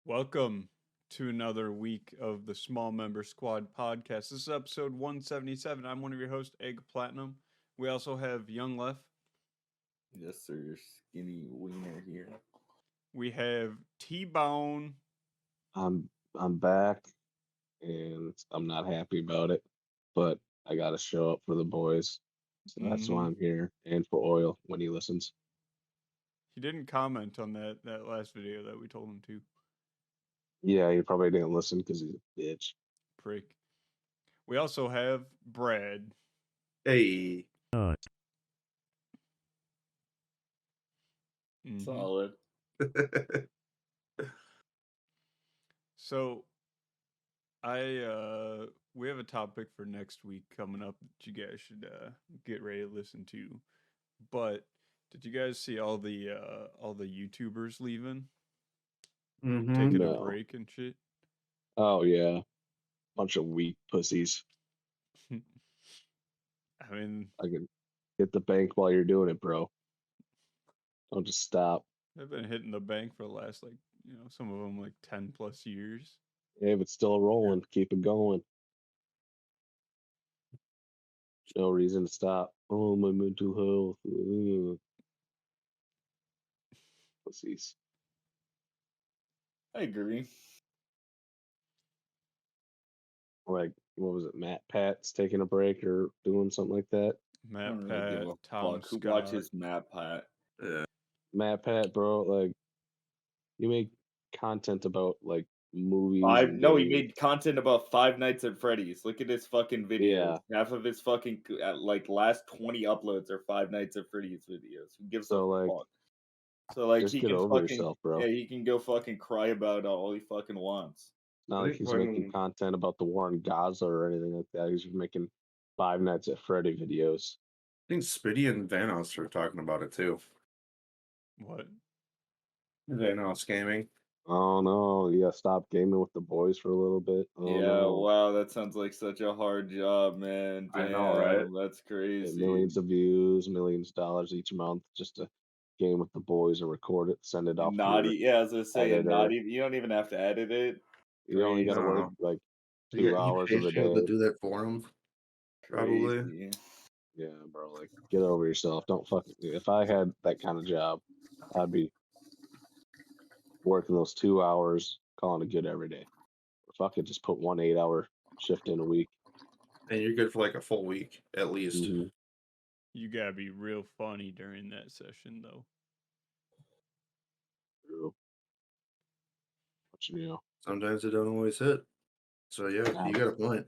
Welcome to another week of the Small Member Squad podcast. This is episode 177. I'm one of your hosts, Egg Platinum. We also have Young Left. Yes, sir. Skinny wiener here. We have T-Bone. I'm back, and I'm not happy about it, but I gotta show up for the boys, so that's why I'm here, and for Oil when he listens. He didn't comment on that last video that we told him to. Yeah, he probably didn't listen because he's a bitch. Prick. We also have Brad. Hey. Solid. So, we have a topic for next week coming up that you guys should get ready to listen to. But did you guys see all the YouTubers leaving, taking a No. break and shit? Oh yeah, bunch of weak pussies. I mean, I can hit the bank while you're doing it, bro. Don't just stop. they've been hitting the bank for the last some of them like 10 plus years. Hey, if it's still rolling, keep it going. No reason to stop. Oh, my mental health. Pussies. I agree. Like, what was it? Matt Pat's taking a break or doing something like that. Matt I don't really Pat, give a Tom fuck who Scott. watches Matt Pat. Yeah. Matt Pat, bro, like, you make content about like movies. No, he made content about Five Nights at Freddy's. Look at his fucking videos. Yeah. Half of his fucking last 20 uploads are Five Nights at Freddy's videos. Who gives a fuck? So like just he get can over fucking yourself, bro. Yeah, he can go fucking cry about all he fucking wants. Not like he's making content about the war in Gaza or anything like that. He's just making Five Nights at Freddy videos. I think Spitty and Vanos are talking about it too. What? Vanos gaming. Oh no, you gotta stop gaming with the boys for a little bit. Oh, yeah, no. wow, that sounds like such a hard job, man. Damn, I know, right? That's crazy. Get millions of views, millions of dollars each month just to game with the boys and record it, send it off. Yeah, as I was saying, editor. You don't even have to edit it. You only gotta work like 2 hours of the day to do that for him. Probably. Crazy. Yeah, bro. Like, get over yourself. Don't fucking. If I had that kind of job, I'd be working those 2 hours, calling it good every day. If I could just put 1 8-hour shift in a week, and you're good for like a full week at least. Mm-hmm. You gotta be real funny during that session, though. True. But, you know, sometimes it don't always hit. So yeah, you got a point.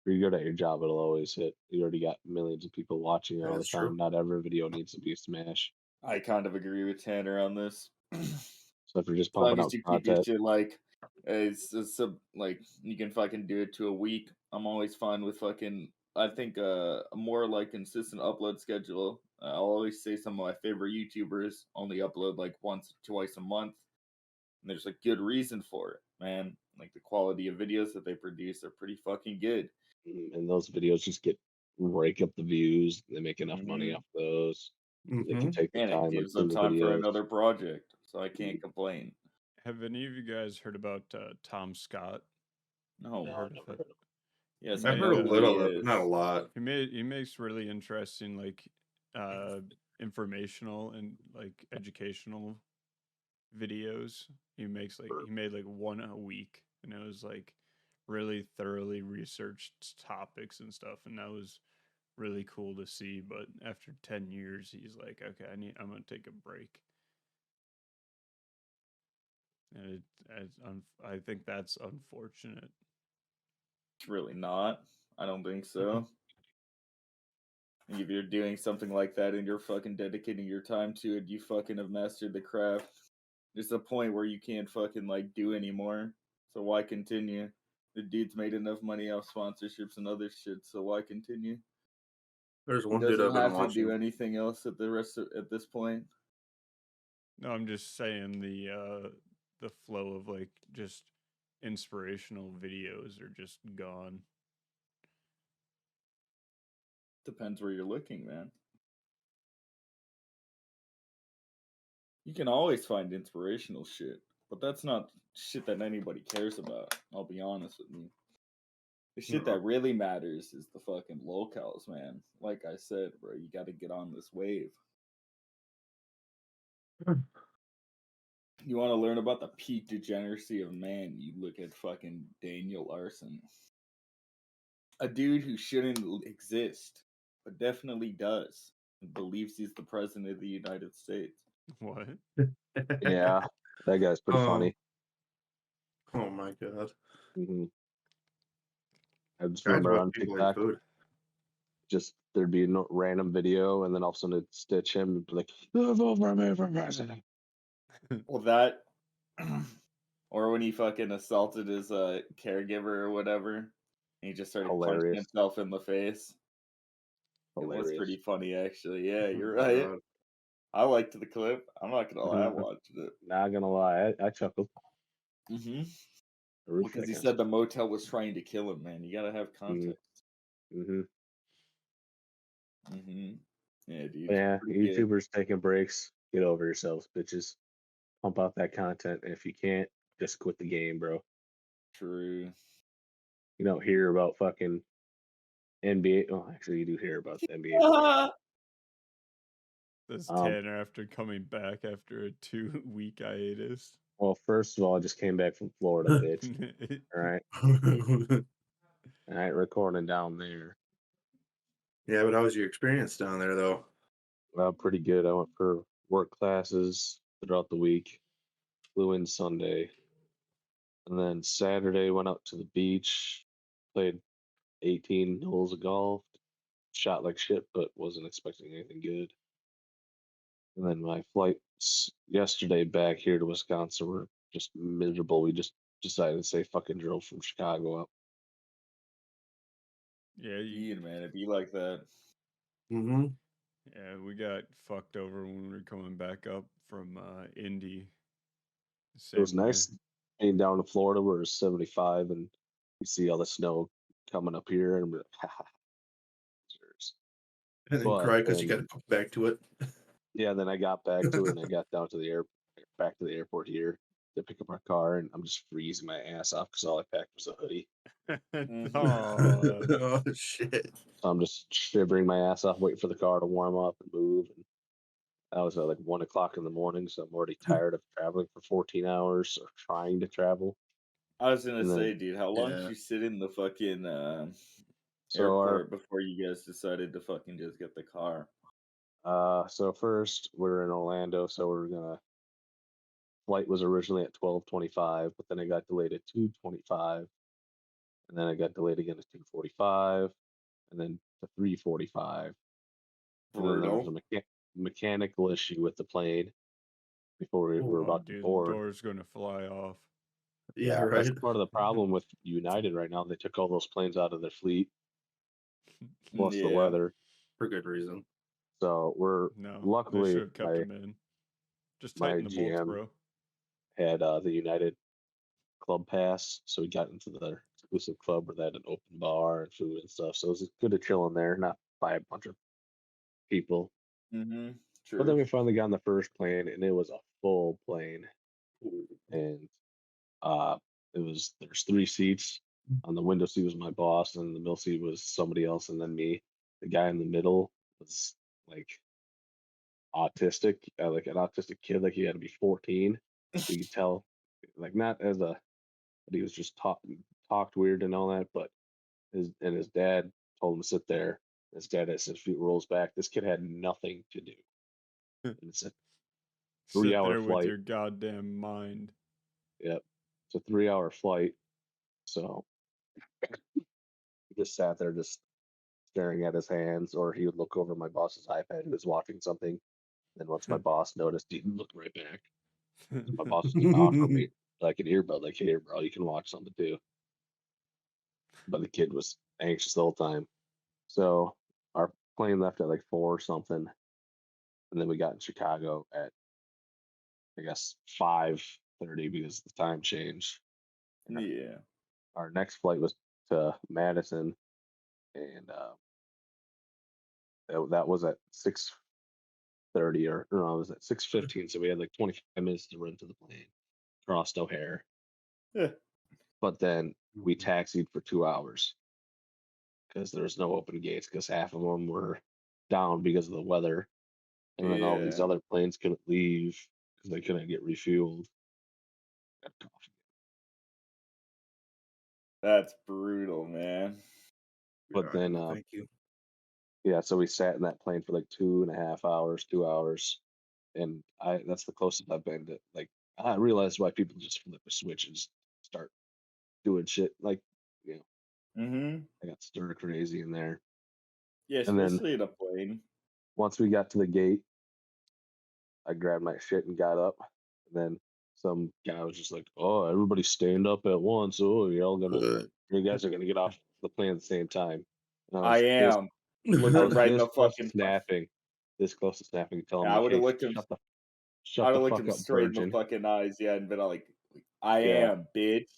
If you're good at your job, it'll always hit. You already got millions of people watching all the time. True. Not every video needs to be a smash. I kind of agree with Tanner on this. So if you're just As long pumping as out you keep your content, shit like like you can fucking do it to a week. I'm always fine with fucking. I think a more like consistent upload schedule. I'll always say some of my favorite YouTubers only upload like once or twice a month, and there's a good reason for it, man. Like the quality of videos that they produce are pretty fucking good. and those videos just rake up the views. They make enough money off those. They can take the And time it gives and them send the time for videos. another project, so I can't complain. Have any of you guys heard about Tom Scott? No, Heard of it? Yes, I've heard a little, but not a lot. He makes really interesting, like, informational and like educational videos. He made like one a week, and it was like really thoroughly researched topics and stuff, and that was really cool to see. But after 10 years, he's like, okay, I'm gonna take a break. And I think that's unfortunate. It's really not. I don't think so. If you're doing something like that and you're fucking dedicating your time to it, you fucking have mastered the craft. There's a point where you can't fucking like do anymore. So why continue? The dude's made enough money off sponsorships and other shit, so why continue? There's one He dude doesn't I've been have to watching. do anything else at this point. No, I'm just saying the flow of like just inspirational videos are just gone. Depends where you're looking, man. You can always find inspirational shit. But that's not shit that anybody cares about. I'll be honest with you. The shit that really matters is the fucking locales, man. Like I said, bro, you got to get on this wave. You want to learn about the peak degeneracy of man? You look at fucking Daniel Larson, a dude who shouldn't exist, but definitely does. And believes he's the president of the United States. What? Yeah, that guy's pretty funny. Oh my god. hmm I just Guys remember watch on people eat TikTok, food. just there'd be no random video, and then all of a sudden it'd stitch him and be like, "Vote for me for president." Well, that, or when he fucking assaulted his caregiver or whatever, and he just started punching Hilarious. himself in the face. It was Hilarious. pretty funny, actually. Yeah, you're Oh my right. God. I liked the clip. I'm not gonna lie, I Mhm. watched it. Not gonna lie, I chuckled. Mm-hmm. Every Because he second. said the motel was trying to kill him, man. You gotta have context. Mm-hmm. Mm-hmm. Yeah, dude. Yeah, Pretty good. YouTubers taking breaks. Get over yourselves, bitches. Pump out that content. And if you can't, just quit the game, bro. True. You don't hear about fucking NBA. Oh, actually, you do hear about the NBA players. That's Um, Tanner after coming back after a 2-week hiatus. well, first of all, I just came back from Florida, bitch. All right. All right, recording down there. Yeah, but how was your experience down there, though? Pretty good. I went for work classes throughout the week. Flew in Sunday. And then Saturday went out to the beach, played 18 holes of golf, shot like shit, but wasn't expecting anything good. And then my flights yesterday back here to Wisconsin were just miserable. We just decided to say fucking drove from Chicago up. Yeah, Dude, man, it'd be like that. Mm-hmm. yeah, we got fucked over when we were coming back up from Indy. It was Same way. nice being down in Florida where it's 75 and you see all the snow coming up here and we're like, haha. And then But cry because you got then, to go back to it. yeah, then I got back to it and I got down to the back to the airport here to pick up our car and I'm just freezing my ass off because all I packed was a hoodie. Oh, Oh shit. So I'm just shivering my ass off, waiting for the car to warm up and move. And that was at like 1 o'clock in the morning, so I'm already tired of traveling for 14 hours or trying to travel. I was gonna And then, say, dude, how long did Yeah. you sit in the fucking so airport before you guys decided to fucking just get the car? so first we were in Orlando, so we were gonna flight was originally at 12:25, but then it got delayed at 2:25, and then it got delayed again to 2:45, and then to 3:45, and then there was Brutal. a mechanical issue with the plane before we were oh, about to dude, the board. door's gonna fly off. Yeah, That's right. part of the problem with United right now. They took all those planes out of their fleet, plus the Yeah. weather. For good reason. So we're No, they luckily should have kept him in. Just my tighten the bolts, GM bro. had the United Club Pass, so we got into the exclusive club where they had an open bar and food and stuff. So it was good to chill in there, not by a bunch of people. Mm-hmm. But then True. we finally got on the first plane, and it was a full plane, and uh, there's 3 seats. On the window seat was my boss, and the middle seat was somebody else, and then me. The guy in the middle was like autistic, like an autistic kid, like he had to be 14. You could tell, like not as a, but he was just talked weird and all that. But his dad told him to sit there. His dad had his feet rolls back. This kid had nothing to do, and it's a three Sit hour there with flight. your goddamn mind. Yep, it's a 3 hour flight. So he just sat there, just staring at his hands, or he would look over my boss's iPad who was watching something. Then once my boss noticed, he'd look right back. My boss would keep offering me like an earbud, like, "Here, bro, you can watch something too." But the kid was anxious the whole time. So our plane left at like 4 or something, and then we got in Chicago at I guess 5:30 because the time changed. Yeah. Our next flight was to Madison, and that was at 6:30 or no, it was at 6:15. So we had like 25 minutes to run to the plane. Cross O'Hare. Yeah. But then we taxied for 2 hours because there was no open gates because half of them were down because of the weather. And then all these Yeah. other planes couldn't leave because they couldn't get refueled. Got coffee. That's brutal, man. But then, no, thank you. yeah, so we sat in that plane for like 2.5 hours, 2 hours. And that's the closest I've been to, like, I realized why people just flip a switch and just start doing shit. Like, you know, Mm-hmm. I got stir crazy in there. Yeah, And then especially in a plane. once we got to the gate, I grabbed my shit and got up. And then some guy was just like, "Oh, everybody stand up at once. Oh, you guys are gonna get off the plane at the same time." And I this, am. I Looked him was right in this the close to fucking. snapping, telling him I like, would have "Hey, looked him. shut I'd the have looked fuck him up, straight in the virgin." fucking eyes, yeah, and been like, "I Yeah, am, bitch.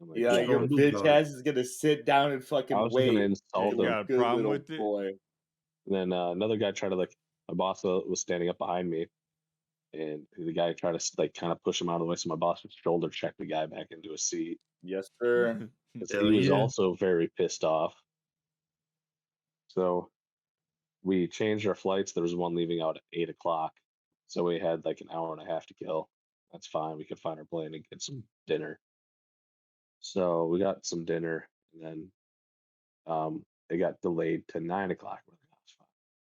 I'm like, Yeah, yeah, your but bitch ass is gonna sit down and I fucking was just gonna wait. Yeah, insult you Little him. got a good problem little with it? boy." And then another guy tried to like, my boss was standing up behind me, and the guy tried to like kind of push him out of the way. So my boss would shoulder check the guy back into a seat Yes, sir. because he Hell was yeah. also very pissed off. So we changed our flights. There was one leaving out at 8 o'clock, so we had like an hour and a half to kill. That's fine. We could find our plane and get some dinner. So we got some dinner, and then it got delayed to 9 o'clock. We're like, "Oh, it's fine.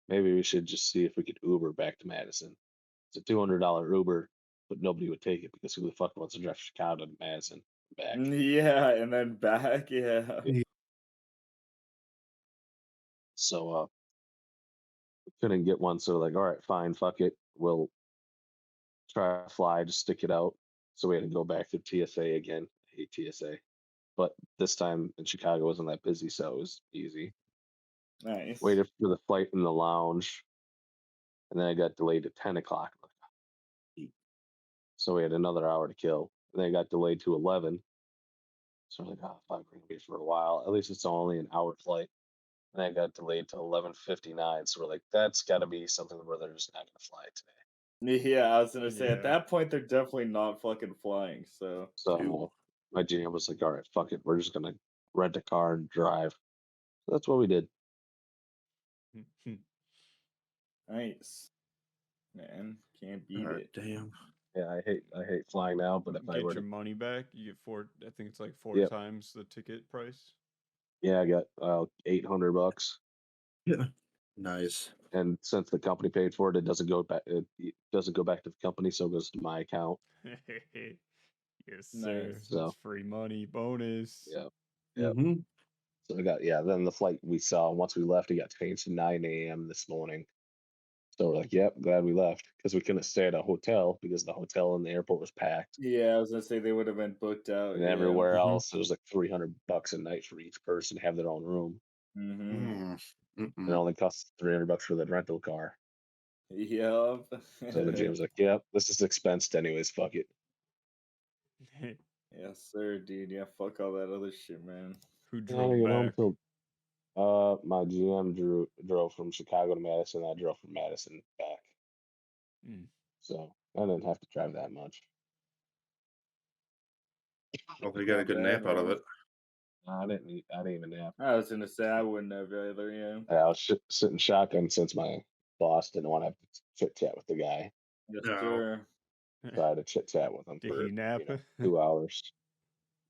Maybe we should just see if we could Uber back to Madison." It's a $200 Uber, but nobody would take it because who the fuck wants to drive from Chicago to Madison and back? Yeah, and then back, yeah. So we couldn't get one. So like, all right, fine, fuck it. We'll try to fly, just stick it out. So we had to go back to TSA again. I hate TSA. But this time in Chicago wasn't that busy, so it was easy. Nice. Waited for the flight in the lounge, and then I got delayed to 10 o'clock. So we had another hour to kill. And then it got delayed to 11. So we're like, oh, fuck, we're going to be for a while. At least it's only an hour flight. And I got delayed to 11:59. So we're like, that's got to be something where they're just not going to fly today. Yeah, I was gonna say at Yeah. that point they're definitely not fucking flying. So So my GM was like, all right, fuck it. We're just going to rent a car and drive. So that's what we did. nice, man. Can't beat God it. damn. Yeah, I hate flying now, but if I Get were your to, money back. You get I think it's like 4 Yep. times the ticket price. yeah, I got $800. Yeah. Nice. And since the company paid for it, it doesn't go back. It doesn't go back to the company, so it goes to my account. Yes, sir. Nice. So That's free money bonus. yeah, yeah. Mm-hmm. So I got Then the flight we saw once we left, it got changed to 9 a.m. this morning. So we're like, yep, glad we left because we couldn't stay at a hotel because the hotel in the airport was packed, Yeah, I was gonna say they would have been booked out. and Yeah. everywhere Mhm. else it was like $300 a night for each person to have their own room, Mm-hmm. and it only costs $300 for the rental car. Yep. So the GM was like, yep, this is expensed anyways. Fuck it. Yes, sir, dude. Yeah, fuck all that other shit, man. Who I drove didn't get home back? till my GM drove from Chicago to Madison. I drove from Madison back, Mm. so I didn't have to drive that much. Hopefully you got a Not good bad, nap out of man. it. I didn't even nap. I was gonna say I wouldn't have either. Yeah. I was sitting shotgun since my boss didn't want to have to chit chat with the guy, Yes, No. sir. so I had to chit chat with him Did for he nap? 2 hours.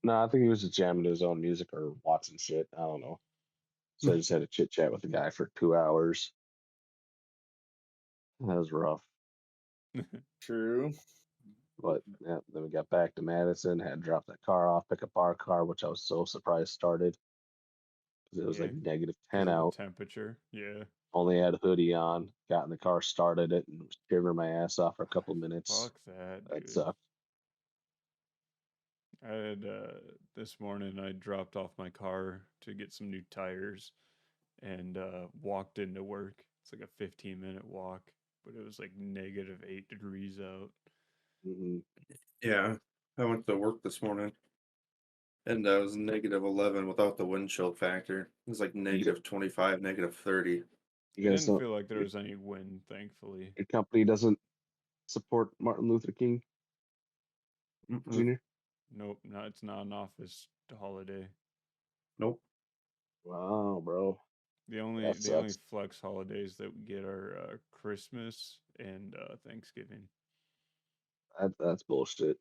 No, I think he was just jamming to his own music or watching shit. I don't know. So I just had to chit chat with the guy for 2 hours. That was rough. True. But yeah, then we got back to Madison, had to drop that car off, pick up our car, which I was so surprised started because it was like Yeah, negative 'cause 10 of the out. temperature. Yeah. Only had a hoodie on, got in the car, started it, and was shivering my ass off for a couple of minutes. Fuck that, That dude. sucked. I had this morning I dropped off my car to get some new tires and walked into work. It's like a 15-minute walk, but it was like -8 degrees out. Hmm. Yeah. I went to work this morning and I was -11 without the wind chill factor. It was like -25, -30. You I guys didn't don't, feel like there was any wind, thankfully. your company doesn't support Martin Luther King? Junior? Nope, no, it's not an office holiday. Nope. Wow, bro. The only That the only sucks. flex holidays that we get are Christmas and Thanksgiving. That's bullshit.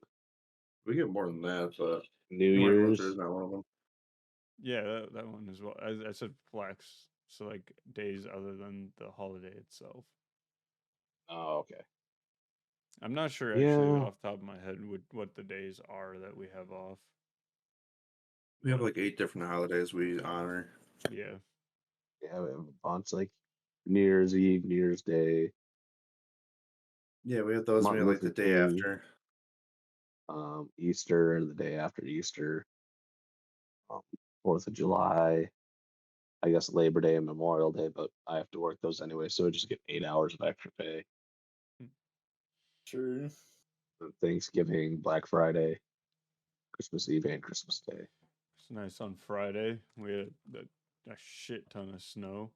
We get more than that, but New Martin Luther Year's. is not one of them. Yeah, that one as well. I said flex, so like days other than the holiday itself. Oh, okay. I'm not sure actually Yeah. off the top of my head what the days are that we have off. We have like 8 different holidays we honor. Yeah. Yeah, we have a bunch like New Year's Eve, New Year's Day, Yeah, we have those. We Martin have like the Luther day King, after. Easter and the day after Easter, 4th of July, I guess Labor Day and Memorial Day, but I have to work those anyway, so I just get 8 hours of extra pay. True. And Thanksgiving, Black Friday, Christmas Eve, and Christmas Day. It's nice on Friday. We had a shit ton of snow.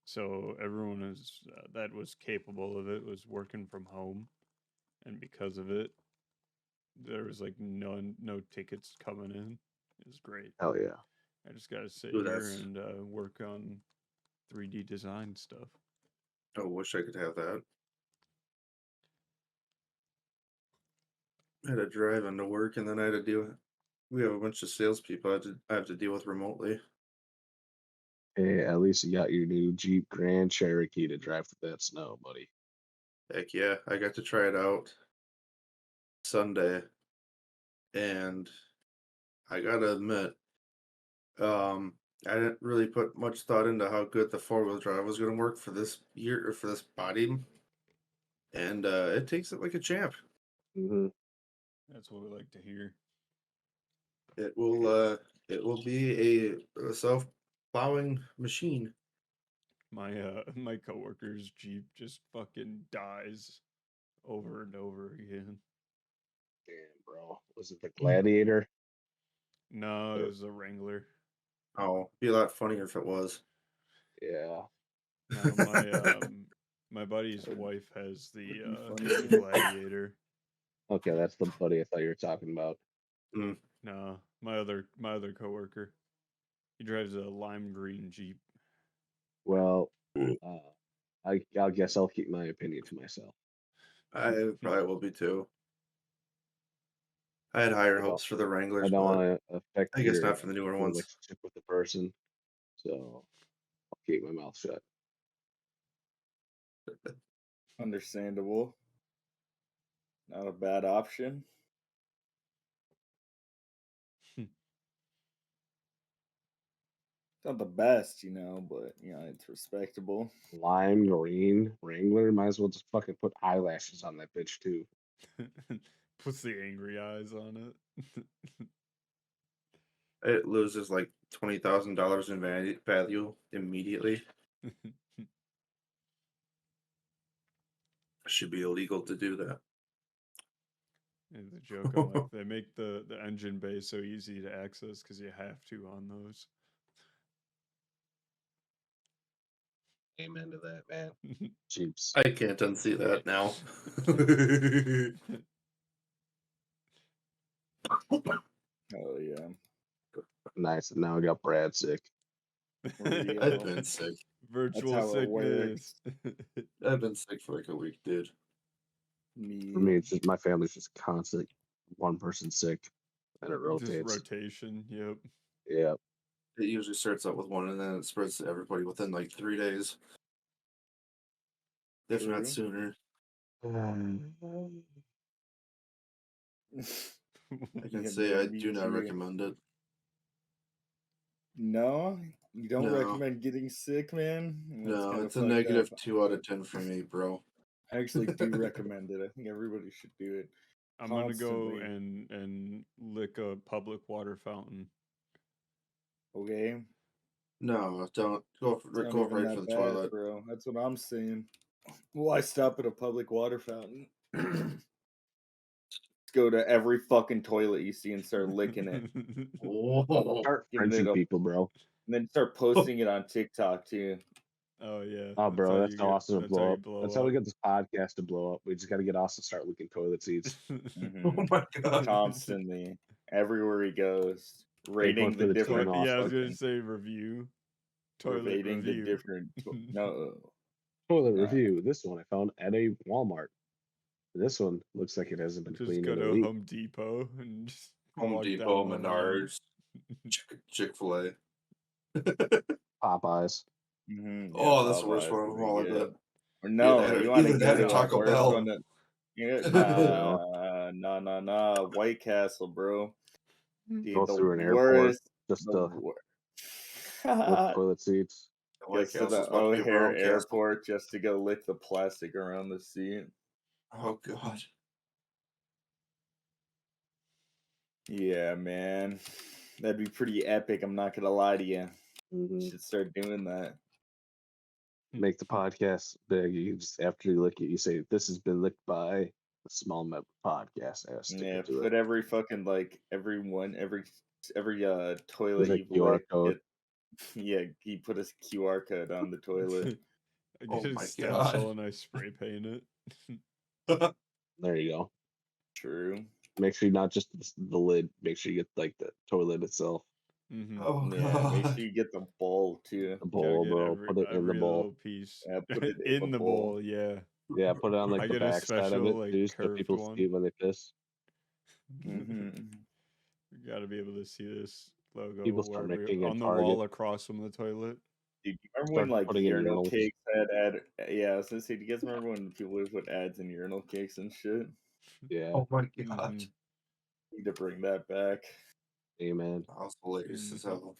So everyone that was capable of it was working from home, and because of it, there was like no tickets coming in. It was great. Hell yeah. I just gotta sit Ooh, here that's- and work on 3D design stuff. I wish I could have that. I had to drive into work, and then I had to deal. We have a bunch of salespeople I have to deal with remotely. Hey, at least you got your new Jeep Grand Cherokee to drive through that snow, buddy. Heck yeah, I got to try it out Sunday, and I gotta admit, I didn't really put much thought into how good the 4-wheel drive was gonna work for this year or for this body, and it takes it like a champ. Mm-hmm. That's what we like to hear. It will be a self-plowing machine. My coworker's Jeep just fucking dies over and over again. Damn, bro. Was it the Gladiator? No, it was a Wrangler. Oh, be a lot funnier if it was. Yeah. No, my buddy's wife has the Would be funny. Gladiator. Okay, that's the buddy I thought you were talking about. No, my other coworker. He drives a lime green Jeep. Well, I'll guess I'll keep my opinion to myself. I probably will be too. I had higher I don't- hopes for the I Wranglers, don't but want to affect I guess your not for the newer ones. relationship with the person, so I'll keep my mouth shut. Understandable. Not a bad option. Not the best, but it's respectable. Lime green Wrangler, might as well just fucking put eyelashes on that bitch too. Puts the angry eyes on it. It loses like $20,000 in value immediately. It should be illegal to do that. And the joke, I'm like, they make the engine bay so easy to access because you have to on those. Amen to that, man. Jeeps. I can't unsee that now. Oh yeah. Nice. And now I got Brad sick. I've been sick. Virtual how it sickness. I've been sick for like a week, dude. For me, it's just my family's just constant one person sick, and it Just rotates. rotation. Yep. Yeah. It usually starts out with one and then it spreads to everybody within like 3 days. If not True. sooner. I can say I do not recommend it. No, you don't No. recommend getting sick, man. That's No, kinda it's a fucked negative up. 2 out of 10 for me, bro. I actually do recommend it. I think everybody should do it. I'm gonna go Constantly. and lick a public water fountain. Okay, No, don't go it's not go even right that for the bad, toilet. bro. That's what I'm saying. Well, I stop at a public water fountain. Go to every fucking toilet you see and start licking it. Oh, Start Giving it Frenching a, people, bro. and then start posting it on TikTok too. Oh yeah. Oh, bro, that's how Austin will That's how blow you up. blow That's how we up. get this podcast to blow up. We just got to get Austin to start licking toilet seats. Mhm. Oh my god. Constantly, everywhere he goes, rating one the for the team, different. Austin. Yeah, I was gonna fucking- say review. Toilet rating the review. different. No, Toilet Nah. review. This one I found at a Walmart. This one looks like it hasn't been Just cleaned go in a to week. Home Depot and just Home walk Depot, down one aisle. Menards, Chick-fil-A. Popeyes. Oh, that's the worst Popeyes one of is them all, I good. bet. Or no, that or- you want to either go that to or the Taco worst Bell. one. Nah. White Castle, bro. Dude, Go the through an airport worst. just The to lick worst. toilet seats. White Gets to the Castle's about to be O'Hare Brown Castle. Airport just to go lick the plastic around the seat. Oh god. Yeah, man. That'd be pretty epic. I'm not gonna lie to you. Mhm. Should start doing that. Make the podcast big. You just after you lick it, you say, "This has been licked by the Small Member Podcast." I stick Yeah, it to put it. every fucking every toilet There's a you've QR licked. code. Yeah, you put a QR code on the toilet. I Oh get a my stencil God. and I spray paint it. There you go. True. Make sure you not just the lid. Make sure you get like the toilet itself, Oh Yeah, make god. sure you get the bowl too. the Gotta bowl, get bro. Put it in the every bowl. little piece. Yeah, put it In the bowl, yeah. Yeah, put it on like I the get a back side of special, it like, too, so curved people one. see when they piss. hmm You gotta be able to see this logo People start wherever making it on the Target. wall across from the toilet. Dude, you remember Start when like putting in urinal urinals. cakes had yeah, I was gonna say, do you guys remember when people would put ads in urinal cakes and shit? Yeah, Oh my god. Mhm. Need to bring that back. amen. That was hilarious as hell.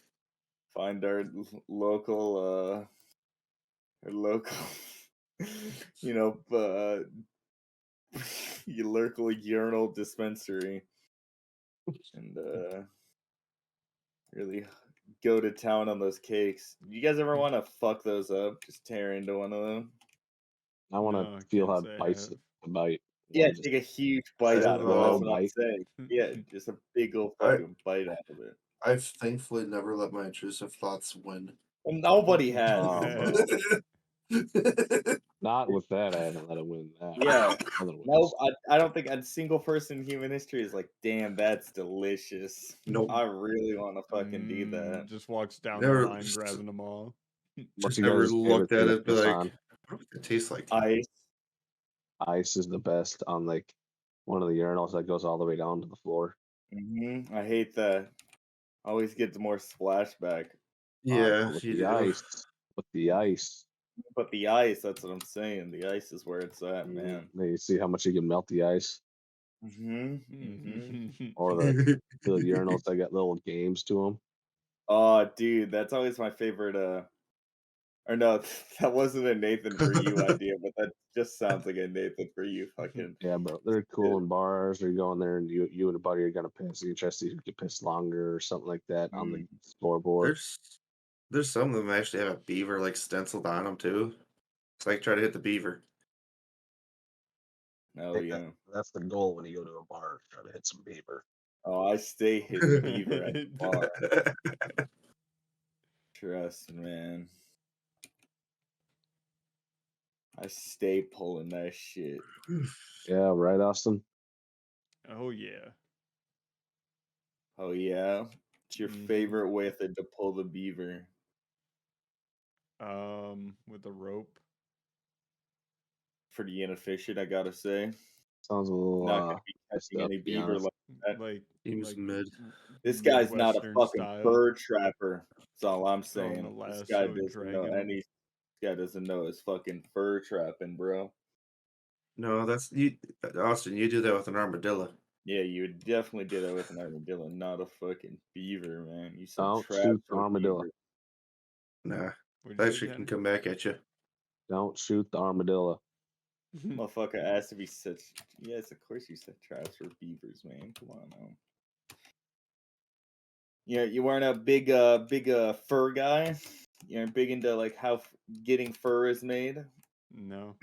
Find our local you know, your local urinal dispensary and really go to town on those cakes. You guys ever want to fuck those up? Just tear into one of them? I want No, I to feel can't how say I bites have. a bite. Yeah, One just take a huge bite I out of it. That's slow what I'm bite. saying. Yeah, just a big old I- fucking bite out of it. I've thankfully never let my intrusive thoughts win. Well, nobody has. Oh, bro. Not with that. I haven't let it win that. Yeah. Other ones. No, I don't think a single person in human history is like, damn, that's delicious. Nope. I really want to fucking do that. Just walks down Never- the line grabbing them all. What's Just your never guys' looked favorite at thing to it, be piss like, on? what does it taste like? Ice. Ice is the best on like one of the urinals that goes all the way down to the floor. I hate that. I always get the more splashback. Yeah, With you the do. ice. With the ice. But the ice, that's what I'm saying. The ice is where it's at, man. Then you see how much you can melt the ice. Or the urinals that got little games to them. Oh, dude, that's always my favorite. Or no, that wasn't a Nathan for you idea, but that just sounds like a Nathan for you fucking. Yeah, bro. They're cool in bars, or you go in there and you and a buddy are gonna piss, and you try to see who can piss longer or something like that on the scoreboard. There's some of them actually have a beaver like stenciled on them too. It's like try to hit the beaver. Oh yeah. That's the goal when you go to a bar, try to hit some beaver. Oh, I stay hitting beaver at the bar. Trust, man. I stay pulling that shit. Yeah, right, Austin? Oh yeah. Oh yeah. It's your favorite method to pull the beaver. With a rope. Pretty inefficient, I gotta say. Sounds a little Not gonna be messed catching up, any to be beaver honest. like that. Like He was mid. This guy's not a Midwestern fucking style. bird trapper. That's all I'm Throwing the saying. This guy lasso, doesn't know dragging 'em. any. This guy doesn't know his fucking fur trapping, bro. No, that's you, Austin. You do that with an armadillo. Yeah, you definitely did that with an armadillo, not a fucking beaver, man. You some Don't trap shoot the for armadillo. beaver. Nah, What'd you that say, shit can Johnny? come back at you. Don't shoot the armadillo. Motherfucker asked to be such. Yes, of course you said traps for beavers, man. Come on now. Yeah, you weren't a big fur guy. You're big into like how getting fur is made, No.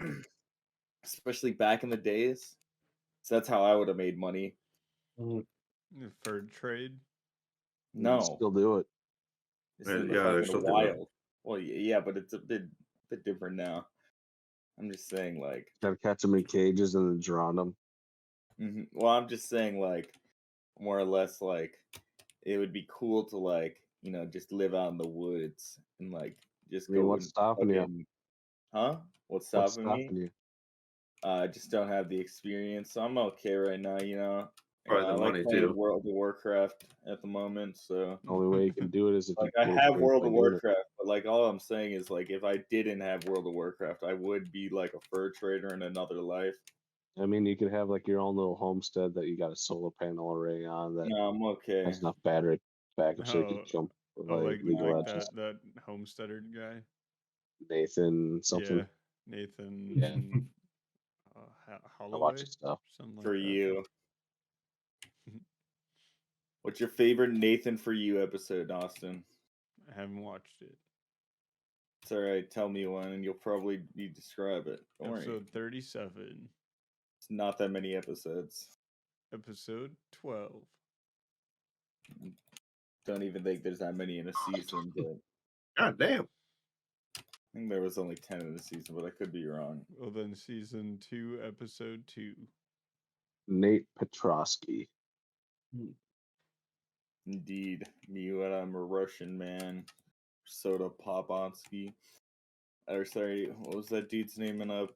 especially back in the days. So that's how I would have made money. The fur trade. You No, can still do it. it's in the Yeah, they're fucking still doing it. wild. Well, yeah, but it's a bit bit different now. I'm just saying, like, Gotta catch them in cages and then drown them. well, I'm just saying, like, more or less, like, it would be cool to, like, just live out in the woods and, like, just I mean, go what's and stopping you? fucking, huh? What's What's stopping me? stopping you? I just don't have the experience, so I'm okay right now. Probably I the like money playing too. World of Warcraft at the moment, so The only way you can do it is if like you I go have straight World by of doing it. Warcraft, but like all I'm saying is like if I didn't have World of Warcraft, I would be like a fur trader in another life. I mean, you could have like your own little homestead that you got a solar panel array on that No, I'm okay. has enough battery backup so you can Oh, jump for oh, like League of like Legends. that homesteader guy. Nathan something. Yeah, Nathan. Yeah. I watch Holloway, his stuff. something For like that. you. What's your favorite Nathan for You episode, Austin? I haven't watched it. It's alright, tell me one and you'll probably describe it. Don't worry. Episode 37. It's not that many episodes. Episode 12. Don't even think there's that many in a season, but God damn. I think there was only 10 in the season, but I could be wrong. Well, then season 2, episode 2. Nate Petrosky. Indeed. Me, what I'm a Russian man. Soda Poponsky. Or sorry, what was that dude's name? You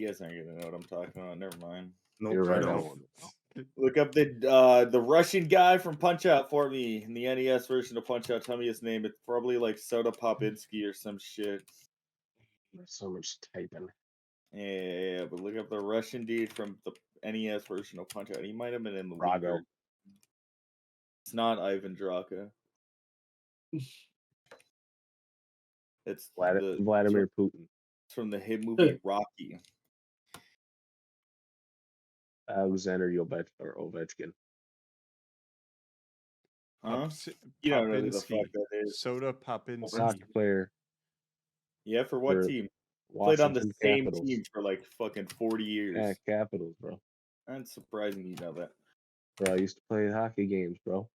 guys aren't gonna know what I'm talking about. Never mind. Nope, You're right. I I don't. don't want to know. Look up the Russian guy from Punch Out for me in the NES version of Punch Out. Tell me his name. It's probably like Soda Popinski or some shit. There's so much typing. Yeah, but look up the Russian dude from the NES version of Punch Out. He might have been in the Drago. Wii. It's not Ivan Drago. It's Vladimir Putin. It's from the hit movie Rocky. Alexander Ovechkin. Huh? You don't know who the fuck Popinski. that is. Soda Soccer Popinski. player. Yeah, for what For team? Played on the Washington same Capitals. team for like fucking 40 years. Yeah, Capitals, bro. That's surprising you know that. Bro, I used to play hockey games, bro.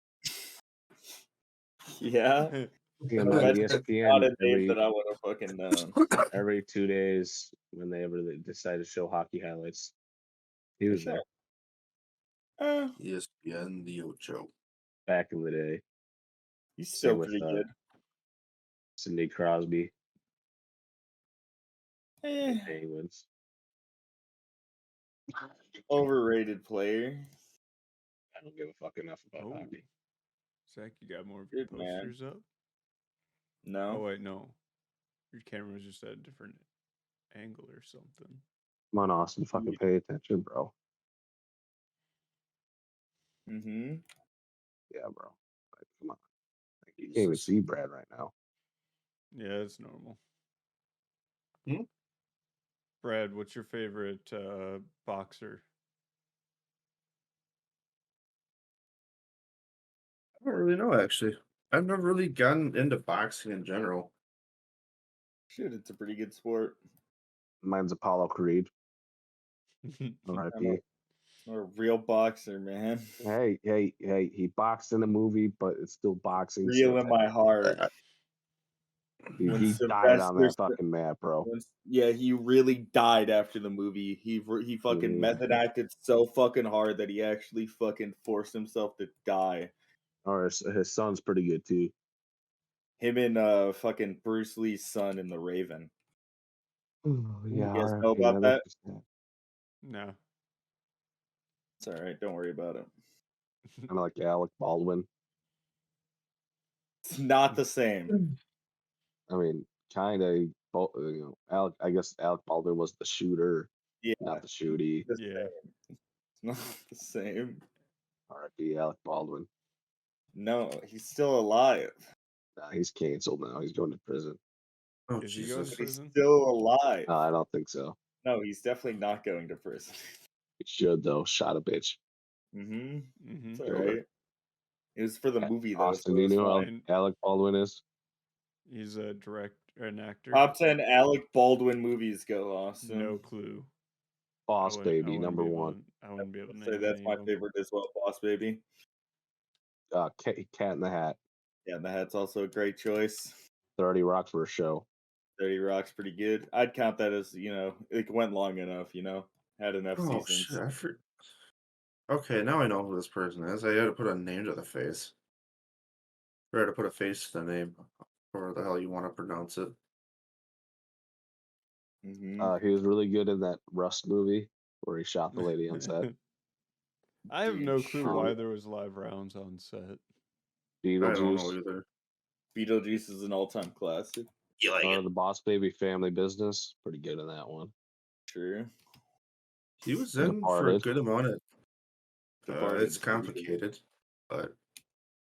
Yeah. Yeah, man, That's not ESPN a name that I would have fucking known. every 2 days whenever they decide to show hockey highlights. He was there ESPN the Ocho. back in the day. He's Same still with pretty good. Sidney Crosby, Eh, Penguins. overrated player. I don't give a fuck enough about hockey. Zach, you got more of your Good man. posters up? No. Oh, wait, no. Your camera's just at a different angle or something. Come on, Austin, fucking pay attention, bro. Mm-hmm. Yeah, bro. Like, come on. Like, you can't even see Brad right now. Yeah, it's normal. Hmm? Brad, what's your favorite boxer? I don't really know, actually. I've never really gotten into boxing in general. Shit, it's a pretty good sport. Mine's Apollo Creed. R.I.P. I'm a real boxer, man. Hey, he boxed in a movie, but it's still boxing. Real so in my heart. He When died on that Sylvester- fucking map, bro. Yeah, he really died after the movie. He fucking Mhm. method acted so fucking hard that he actually fucking forced himself to die. Or his son's pretty good too. Him and fucking Bruce Lee's son in The Raven. Oh, yeah, You guys know R.I.P. about that? No. It's alright, don't worry about it. Kind of like Alec Baldwin. It's not the same. I mean, kind of. I guess Alec Baldwin was the shooter, Yeah. not the shooty. Yeah. It's not the same. R.I.P. Alec Baldwin. No, he's still alive. Nah, he's canceled now. He's going to prison. Oh, Is he going to Jesus. He's prison? still alive. No, I don't think so. No, he's definitely not going to prison. He should though. Shot a bitch. Mm-hmm. Mm-hmm. It's Killed her. alright. It was for the movie though. Austin, so do you it was know how fine. Alec Baldwin is? He's an actor. Top 10 Alec Baldwin movies go, Austin. No clue. Boss I Baby, wouldn't number be able one. to- I wouldn't be able to Say name that's any my of them. favorite as well, Boss Baby. Cat in the Hat. Yeah, and the Hat's also a great choice. 30 Rock for a show. 30 Rock's pretty good. I'd count that as, it went long enough, had enough Oh seasons. shit! Okay, now I know who this person is. I had to put a name to the face. Or I had to put a face to the name, or the hell you want to pronounce it. Hmm He was really good in that Rust movie where he shot the lady on set. I have Dude, no clue sure. why there was live rounds on set. I don't know Beetlejuice, either. Beetlejuice is an all-time classic. You like or the Boss Baby Family Business. Pretty good in that one. True. He was in for a Departed. good amount of. Departed It's is pretty good. complicated, but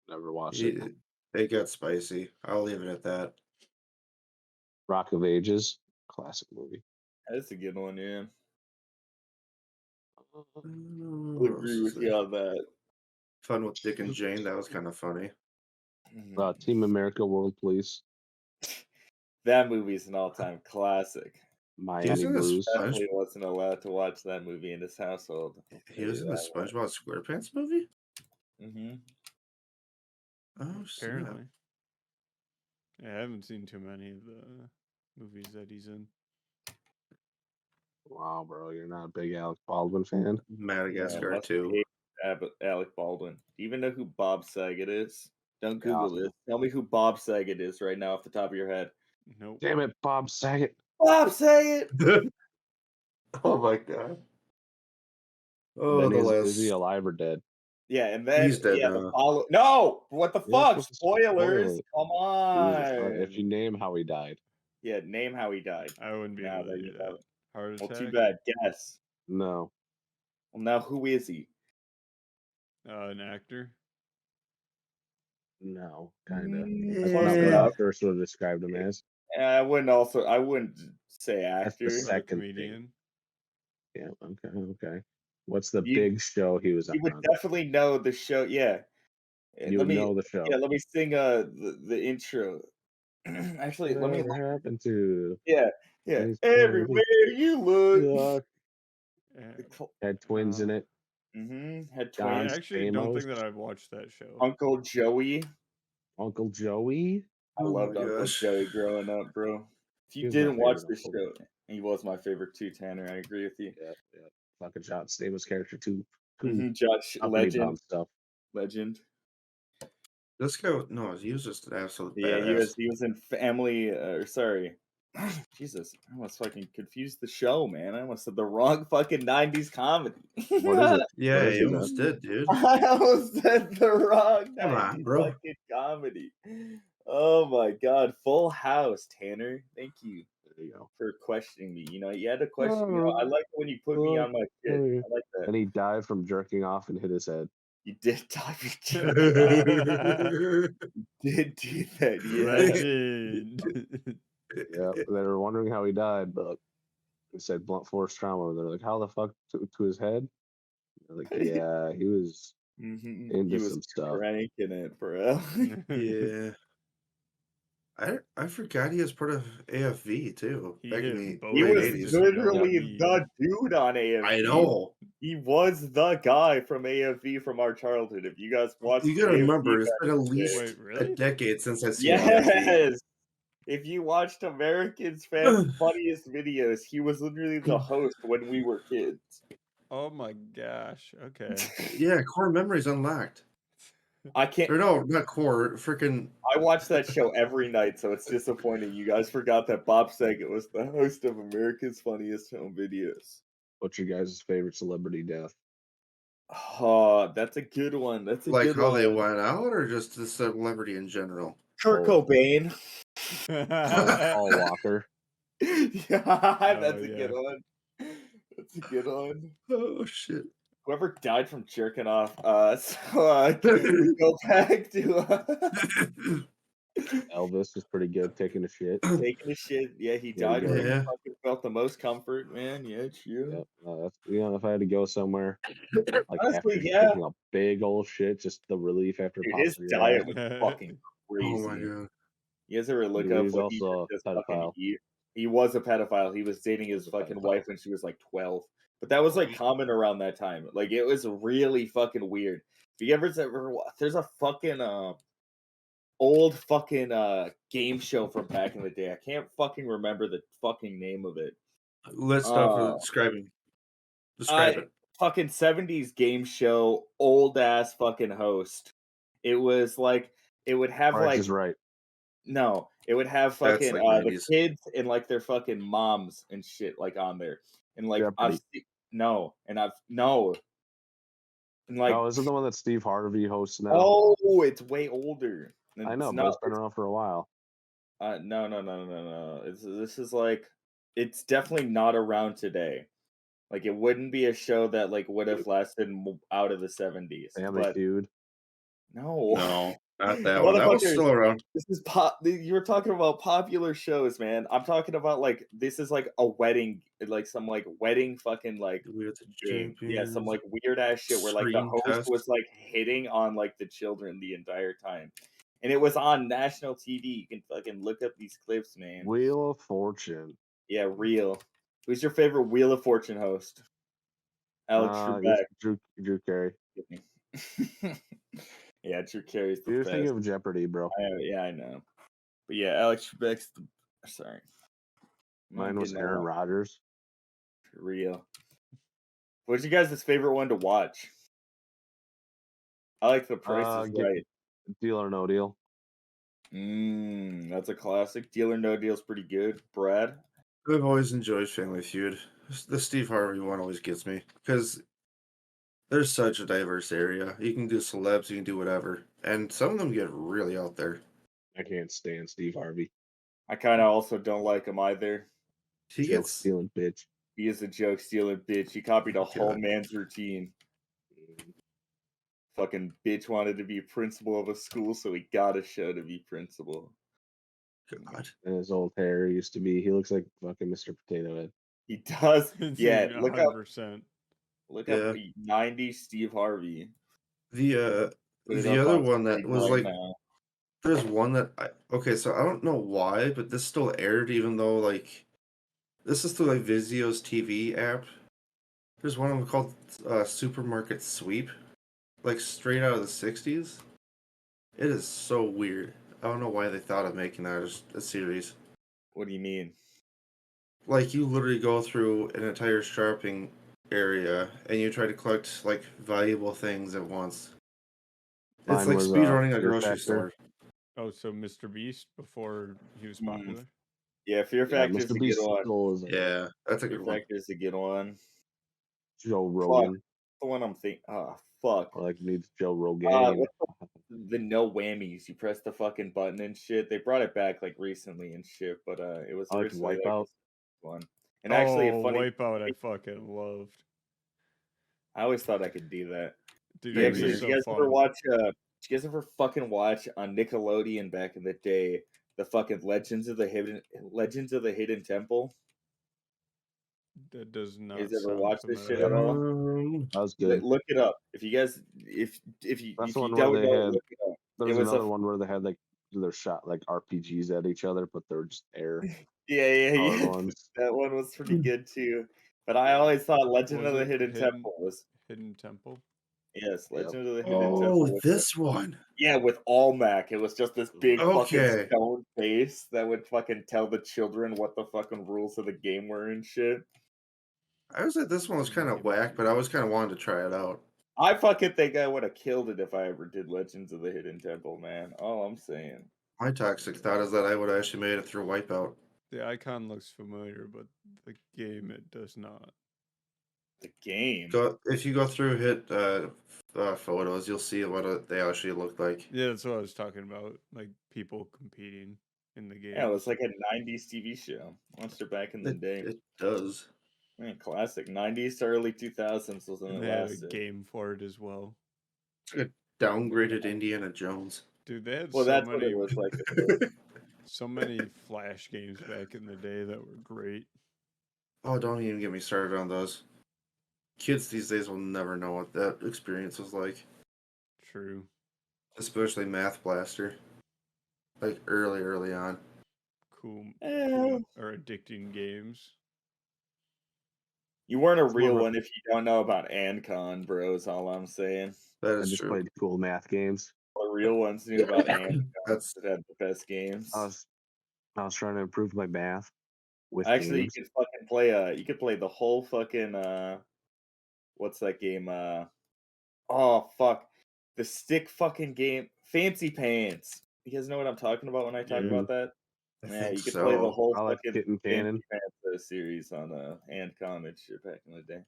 Never watched it. it got spicy. I'll leave it at that. Rock of Ages, classic movie. That's a good one, yeah. I'll What else agree is with you there? on that. Fun with Dick and Jane. That was kind of funny. Mhm. Team America, World Police, That movie's an all-time classic. Miami in the Blues. Sponge- Definitely wasn't allowed to watch that movie in this household. I'll He tell was you in the that much. SpongeBob SquarePants movie. Mm-hmm. Oh, snap. Apparently. Yeah, I haven't seen too many of the movies that he's in. Wow, bro, you're not a big Alec Baldwin fan? Madagascar Must 2. hate Alec Baldwin. Do you even know who Bob Saget is? Don't Google Yeah. this. Tell me who Bob Saget is right now off the top of your head. Nope. Damn it, Bob Saget. Bob Saget! Oh my god. Oh, Then the is he last. alive or dead? Yeah, and then He's dead the now. follow. No, what the You're not fuck? supposed to spoil Spoilers! it. Come If you on. name how he died. Yeah, name how he died. I wouldn't be Now able to that do you that. know. Heart attack. Well, too bad. Guess. No. Well, now who is he? An actor. No, kind of. Close That's not what I enough. first would have described him as. I wouldn't say That's the actor. second Another thing. comedian. Yeah, okay. What's the You- big show he was You would on? definitely know the show. Yeah. You would know the show. Yeah, let me sing the intro. Actually, let me Whatever happened to yeah. These Everywhere you look. Yuck. And, Had twins in it. Had Don I twins. actually don't think Stamos. that I've watched that show. Uncle Joey. Uncle Joey. I Oh loved my Uncle gosh. Joey growing up, bro. If He you was my didn't watch favorite this uncle. show, he was my favorite too, Tanner. I agree with you. Yeah. Fucking John Stamos character too. Josh, Company bound stuff. legend. This guy, no, he was just an absolute Yeah, badass. he was in Family. Sorry, Jesus, I almost fucking confused the show, man. I almost said the wrong fucking '90s comedy. What is it? Yeah, What is he it, almost man? did, dude. I almost said the wrong Come on, 90s bro. fucking comedy. Oh my god, Full House, Tanner. Thank you There you go. for questioning me. You had to question. I like when you put me on my shit. I like that. And he died from jerking off and hit his head. You did talk You did do that, yeah. Legend. Yeah. They were wondering how he died, but they said blunt force trauma. They're like, how the fuck to his head? They're like, yeah, he was He into was some stuff. cranking it, bro. Yeah. I forgot he was part of AFV too. He Back in hit the both He late was '80s. literally AFV. the dude on AFV. I know. He was the guy from AFV from our childhood. If you guys watched You gotta AFV remember, it's back been at in the day. least Wait, a really? decade since I've seen AFV. Yes. If you watched Americans Funniest Videos, he was literally the host when we were kids. Oh my gosh. Okay. Yeah, Core Memories Unlocked. I can't. Or no, not Core. Freaking. I watch that show every night, so it's disappointing. You guys forgot that Bob Saget was the host of America's Funniest Home Videos. What's your guys' favorite celebrity death? Oh, that's a good one. That's a Like good how one. they went out, or just the celebrity in general? Kurt Oh. Cobain. Paul Walker. Yeah, that's a yeah. good one. That's a good one. Oh shit! Whoever died from jerking off. We go back to Elvis was pretty good taking a shit. taking a shit. Yeah, he There you died go. when he Yeah. fucking felt the most comfort, man. Yeah, true. Yep. That's if I had to go somewhere, like after Honestly, just yeah. taking a big old shit, just the relief after Dude, pops his in your diet ass. was fucking crazy. Oh my god! You guys ever look Dude, up he's what he also did a to fucking pedophile. he was a pedophile. He was dating his He's a fucking pedophile. wife when she was like 12. But that was like common around that time. Like it was really fucking weird. If you ever there's a fucking old fucking game show from back in the day. I can't fucking remember the fucking name of it. Let's stop for describing. Describe it. Fucking 70s game show, old ass fucking host. It was like it would have Price like is Right. no, it would have That's fucking like the 90s. kids and like their fucking moms and shit like on there. And like Jeopardy. no, and and like Oh, is it the one that Steve Harvey hosts now? oh, it's way older. I know, It's but not. it's been around for a while. No. This is like it's definitely not around today. Like it wouldn't be a show that like would have lasted out of the 70s. Family But Feud. no, No, not that one. That was Motherfuckers, still around. this is you were talking about popular shows, man. I'm talking about like this is like a wedding, like some like wedding fucking like We are the game. Yeah, some champions. like weird ass shit where like the Screen host test. was like hitting on like the children the entire time. And it was on national TV. You can fucking look up these clips, man. Wheel of Fortune. Yeah, real. Who's your favorite Wheel of Fortune host? Alex Trebek. Drew Carey. Yeah, Drew Carey's the You're best. thinking of Jeopardy, bro. Yeah, I know. But yeah, Alex Trebek's the sorry. Mine was Aaron Rodgers. For real. What's your guys' favorite one to watch? I like The Price is Right. Deal or No Deal. That's a classic. Deal or No Deal's pretty good. Brad? I've always enjoyed Family Feud. The Steve Harvey one always gets me because there's such a diverse area. You can do celebs, you can do whatever, and some of them get really out there. I can't stand Steve Harvey. I kind of also don't like him either. He Joke gets stealing bitch. He is a joke stealing bitch. He copied a whole God. man's routine. Fucking bitch wanted to be principal of a school, so he got a show to be principal. God. And his old hair used to be. He looks like fucking Mr. Potato Head. He does. Yeah, look up 100%. Look up 90s Steve Harvey. The other one that was like now. There's one that okay, so I don't know why, but this still aired even though like this is through like Vizio's TV app. There's one of them called Supermarket Sweep, like straight out of the 60s. It is so weird. I don't know why they thought of making that as a series. What do you mean? Like you literally go through an entire shopping area and you try to collect like valuable things at once. It's like speedrunning a grocery store. Oh, so Mr. Beast before he was popular? Yeah, Fear Factor is a good one. Yeah, that's a good one. Fear Factor is a good one. Joe Rogan. Fuck, the one I'm thinking. Oh, fuck. I like needs Joe Rogan. The no whammies. You press the fucking button and shit. They brought it back like recently and shit, but it was originally like Wipeout. One. And actually, a funny Wipeout I fucking loved. I always thought I could do that. Dude, did you guys ever watch? Did you guys ever fucking watch on Nickelodeon back in the day the fucking Legends of the Hidden Temple? That does not. You guys ever watch this shit at all? That was good. Look it up. If you guys, if you, That's if the you one don't where they know, had. look it up. There was another one where they had like their shot like RPGs at each other, but they're just air. Yeah. That one was pretty good too. But I always thought Legend of the Hidden Temple was Hidden Temple. Yes, Legend of the Hidden Temple. Oh, this one. Yeah, with Almac. It was just this big fucking stone face that would fucking tell the children what the fucking rules of the game were and shit. I was like, this one was kind of whack, but I was kind of wanting to try it out. I fucking think I would have killed it if I ever did Legends of the Hidden Temple, man. All I'm saying. My toxic thought is that I would have actually made it through Wipeout. The icon looks familiar, but the game, it does not. The game? If you go through, hit photos, you'll see what they actually look like. Yeah, that's what I was talking about. Like, people competing in the game. Yeah, it was like a 90s TV show. Monster back in the day. It does. Man, classic. 90s to early 2000s was when it lasted. They had a game for it as well. It's like a downgraded Indiana Jones. Dude, they had that's what it was like. So many Flash games back in the day that were great. Oh, don't even get me started on those. Kids these days will never know what that experience was like. True. Especially Math Blaster. Like early on. Cool or addicting games. You weren't a real one if you don't know about Ancon, bro, is all I'm saying. That is I just played cool math games. real ones knew about hand That's that had the best games. I was trying to improve my math with Actually, games. you could fucking play. You could play the whole fucking. What's that game? Oh fuck, the stick fucking game, Fancy Pants. You guys know what I'm talking about when I talk Yeah. about that? I Yeah, think you could play the so. whole I like fucking Kitten Fancy Cannon. Pants series on hand comic shit back in the day.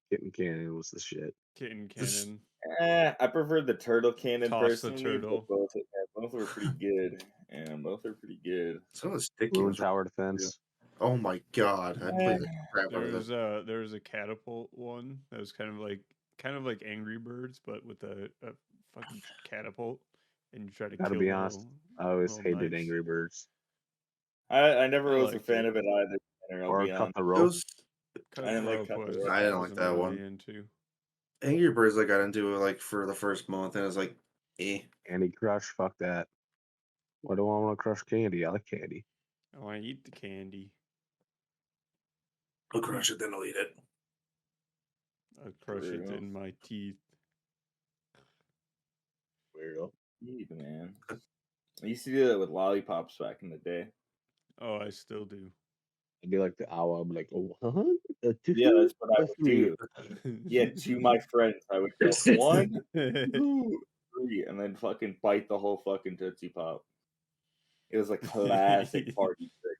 Kitten Cannon was the shit. Kitten This- Cannon. I preferred the Turtle Cannon Toss the personally, but turtle. both were pretty good. And both are pretty good. Some of the stick Ruin games. Tower Defense. Oh my god, I played the crap out of There's that. there was a catapult one that was kind of like Angry Birds, but with a fucking catapult, and you try to Gotta kill be honest, I always little hated knights. Angry Birds. I never I was a liked fan it. of it either. Tanner, I'll Or be Cut honest. the It Rope. was Cut I didn't the like rope Cut the was Rope. I didn't like wasn't that really one. into. Angry Birds. I got into it like for the first month, and it was like, eh. Candy Crush, fuck that. Why do I want to crush candy? I like candy. I want to eat the candy. I'll crush it, then I'll eat it. I crush it True. in my teeth. Weirdo. Indeed, man. I used to do that with lollipops back in the day. Oh, I still do. I'd be like the owl. I'd be like, oh, a two, Yeah, that's what I a would three. do. Yeah, to my friends, I would go 1, 2, 3, and then fucking bite the whole fucking Tootsie Pop. It was a classic party trick.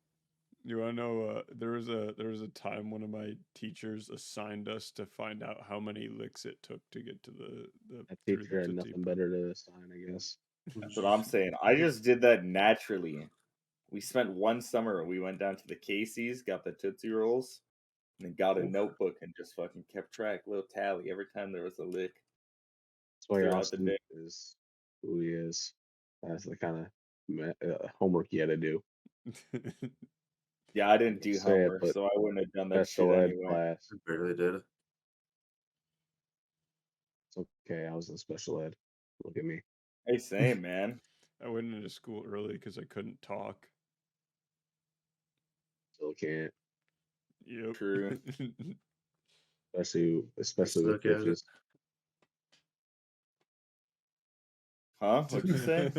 You want to know? There was a time one of my teachers assigned us to find out how many licks it took to get to the That through teacher had Tootsie nothing Pop. better to assign, I guess. That's what I'm saying. I just did that naturally. We spent one summer. We went down to the Casey's, got the Tootsie Rolls, and then got a Oof. notebook and just fucking kept track, little tally every time there was a lick That's why throughout the Austin day. is who he is. That's the kind of homework you had to do. Yeah, I didn't I do say it, homework, but so I wouldn't have done that shit special ed anyway. class. I barely did. It's okay. I was in special ed. Look at me. Hey, same, man. I went into school early because I couldn't talk. Still can't. Yep. True. Especially with Look at it. bitches. Huh? What'd you say?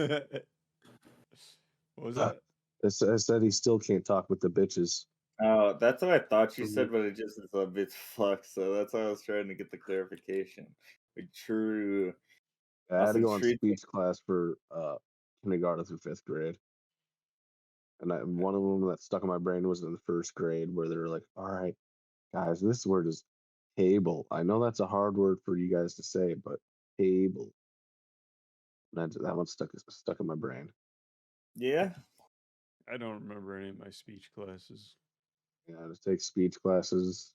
What was that? I said he still can't talk with the bitches. Oh, that's what I thought you said, but it just is a bit fucked. So that's why I was trying to get the clarification. But true. I had to Austin go on Street. speech class for kindergarten through 5th grade. And one of them that stuck in my brain was in the 1st grade where they were like, all right, guys, this word is table. I know that's a hard word for you guys to say, but table. And that one stuck in my brain. Yeah. I don't remember any of my speech classes. Yeah, I just take speech classes.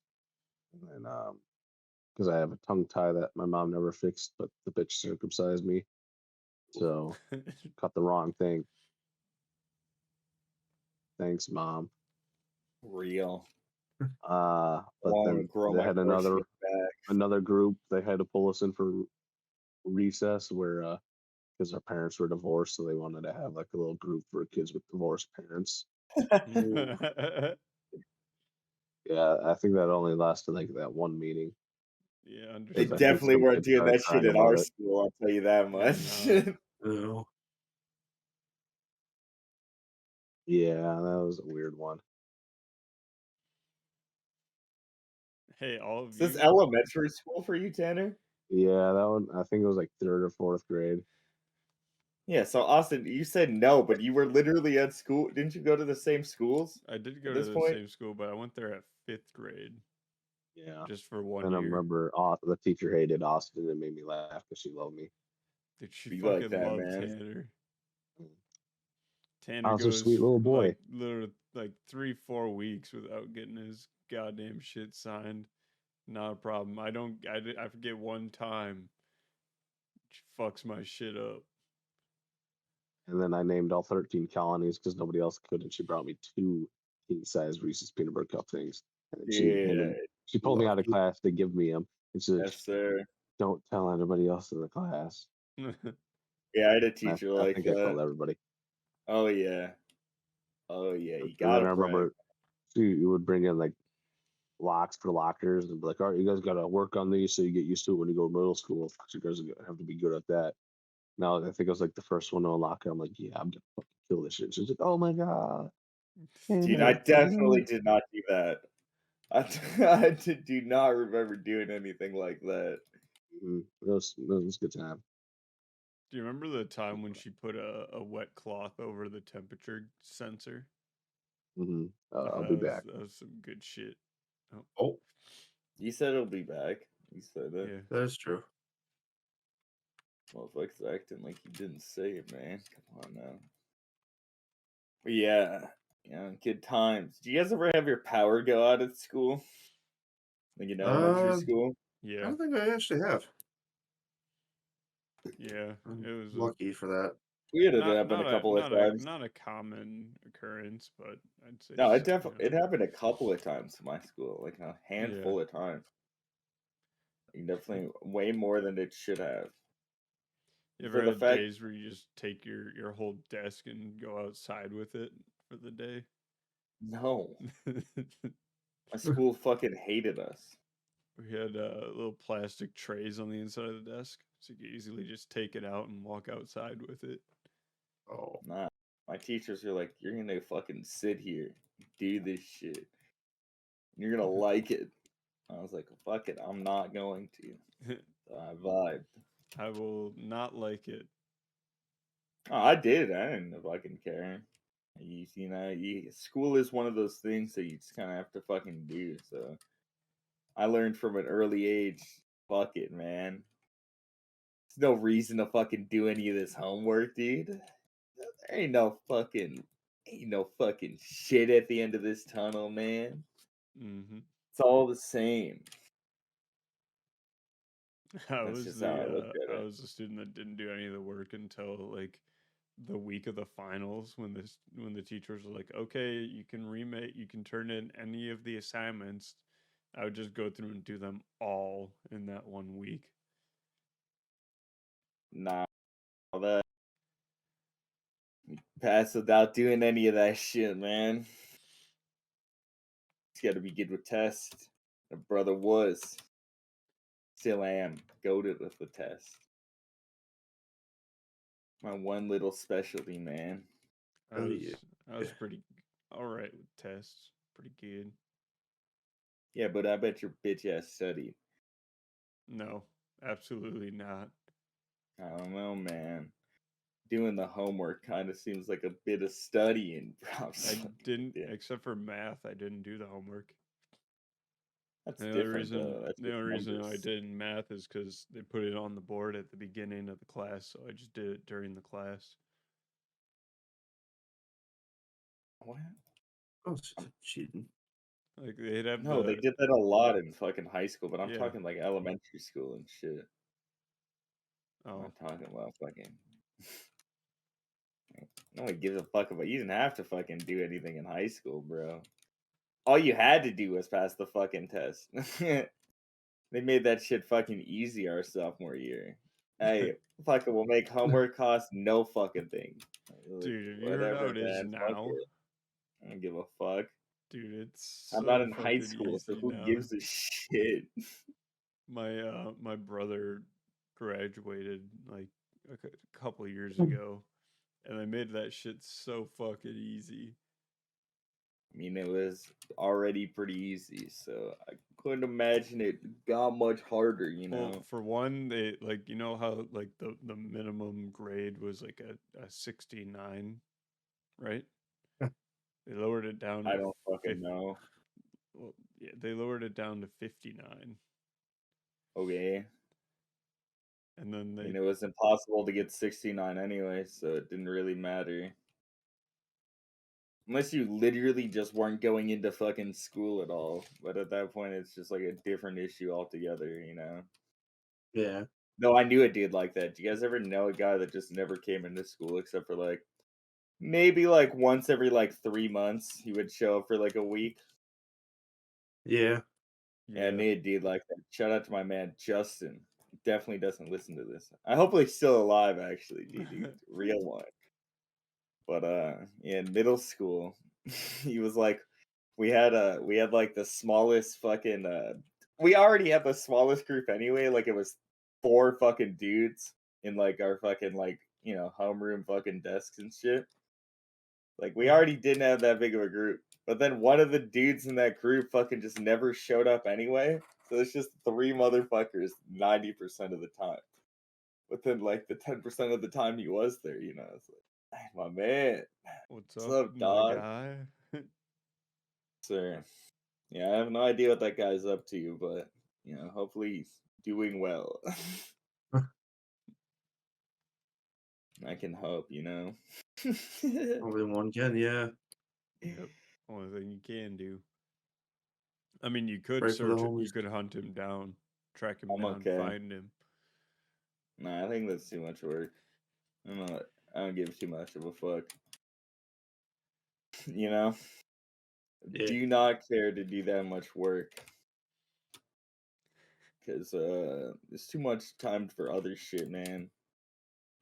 And because I have a tongue tie that my mom never fixed, but the bitch circumcised me. So cut the wrong thing. Thanks, Mom. Real. But Wanna then grow they my had horse shit back. another group. They had to pull us in for recess where because our parents were divorced, so they wanted to have like a little group for kids with divorced parents. Yeah, I think that only lasted like that one meeting. Yeah, They understandable. I think definitely some weren't kids doing started that shit crying at about our it. school, I'll tell you that Yeah, much. No. Yeah, that was a weird one. Hey, all of Is this you. elementary school for you, Tanner? Yeah, that one. I think it was like 3rd or 4th grade. Yeah, so Austin, you said no, but you were literally at school. Didn't you go to the same schools I did go at to this the point? same school, but I went there at 5th grade Yeah. just for 1 And I year. remember the teacher hated Austin and made me laugh because she loved me. Dude, she Be like fucking that, loved man. Tanner. I Tanner was a goes sweet little boy. like literally like 3-4 weeks without getting his goddamn shit signed. Not a problem. I forget one time. She fucks my shit up. And then I named all 13 colonies because nobody else could, and she brought me 2 king-size Reese's peanut butter cup things. And then Yeah, she pulled me out of Lucky. class to give me them. And she's like, yes, sir. "Don't tell anybody else in the class." Yeah, I had a And teacher I like think I that. told everybody. Oh yeah, oh yeah. You And gotta then I brag. remember she would bring in like locks for lockers and be like, "All right, you guys got to work on these so you get used to it when you go to middle school. You guys have to be good at that." Now I think I was like the first one to unlock it. I'm like, yeah, I'm gonna fucking kill this shit. She's like, oh my god. Hey, Dude, I definitely motherfucker. did not do that. Do not remember doing anything like that. That was a good time. Do you remember the time when she put a wet cloth over the temperature sensor? I'll be back. That was some good shit. Oh, Oh, You said it'll be back. You said it. yeah. that is true. Motherfucker's acting like you didn't say it, man. Come on now. But yeah, good times. Do you guys ever have your power go out at school? Like in elementary I school? Yeah, don't think I actually have. yeah. I'm It was lucky for that. We had it not happen not a a couple of not a times. not a common occurrence, but I'd say No, it so, definitely it happened a couple of times in my school, like a handful of times. Like, definitely way more than it should have. You For ever the had fact, days where you just take your whole desk and go outside with it for the day? no, my school fucking hated us. We had little plastic trays on the inside of the desk, so you could easily just take it out and walk outside with it. Oh, Nah, my teachers were like, "You're gonna fucking sit here, do this shit. You're gonna like it." I was like, "Fuck it, I'm not going to." So I vibed. I will not like it. Oh, I did. I didn't fucking care. School is one of those things that you just kind of have to fucking do. So I learned from an early age. Fuck it, man. There's no reason to fucking do any of this homework, dude. There ain't no fucking shit at the end of this tunnel, man. Hmm It's all the same. I That's was just how I look at I it. was a student that didn't do any of the work until like the week of the finals when the teachers were like, "Okay, you can turn in any of the assignments." I would just go through and do them all in that 1 week. Nah, all that pass without doing any of that shit, man. It's got to be good with tests. My brother was, still am, goated with the test. My one little specialty, man. I oh was yeah. I was pretty all right with tests, pretty good. Yeah, but I bet your bitch ass studied. No, absolutely not. I don't know, man. Doing the homework kind of seems like a bit of studying. Bro. I didn't, Yeah, except for math, I didn't do the homework. that's different though. That's The just only reason I numbers. did in math is because they put it on the board at the beginning of the class, so I just did it during the class. What? Oh, it's cheating. Like they'd have No, they the did that a lot in fucking high school, but I'm yeah. talking like elementary school and shit. I'm Oh, not talking about fucking. No one gives a fuck about. You didn't have to fucking do anything in high school, bro. All you had to do was pass the fucking test. They made that shit fucking easy our sophomore year. Hey, fucking, we'll make homework cost no fucking thing. Like, dude, have you heard how whatever, it is man. Fuck now? it. I don't give a fuck. Dude, it's I'm not so in high fucking school, so easy who now. gives a shit? My brother graduated like a couple years ago, and they made that shit so fucking easy. I mean, it was already pretty easy, so I couldn't imagine it got much harder, you Well, know? for one, they like you know how like the minimum grade was like a 69, right? They lowered it down I to don't fucking 50. know. Well, yeah, they lowered it down to 59, Okay. and then I they mean, it was impossible to get 69 anyway, so it didn't really matter. Unless you literally just weren't going into fucking school at all. But at that point, it's just like a different issue altogether, you know? Yeah. Though I knew a dude like that. Do you guys ever know a guy that just never came into school except for like maybe like once every like 3 months he would show up for like a week? Yeah. Yeah, I yeah. knew a dude like that. Shout out to my man Justin. Definitely doesn't listen to this. I hopefully he's still alive actually, dude. Real one. But yeah, in middle school, he was like we had like the smallest fucking we already had the smallest group anyway, like it was four fucking dudes. in like our fucking like homeroom fucking desks and shit. Like we already didn't have that big of a group, but then one of the dudes in that group fucking just never showed up anyway. So it's just three motherfuckers 90% of the time. But then like the 10% of the time he was there, it's like, hey, my man, What's what's up, up, my dog? guy? Sir. Yeah, I have no idea what that guy's up to, but hopefully he's doing well. I can hope, Only one can, yeah. Yep. Only thing you can do. I mean, you could Pray for the search it. You homies. could hunt him down, track him I'm down, okay. find him. Nah, I think that's too much work. I don't give too much of a fuck. Yeah. Do not care to do that much work. Because there's too much time for other shit, man.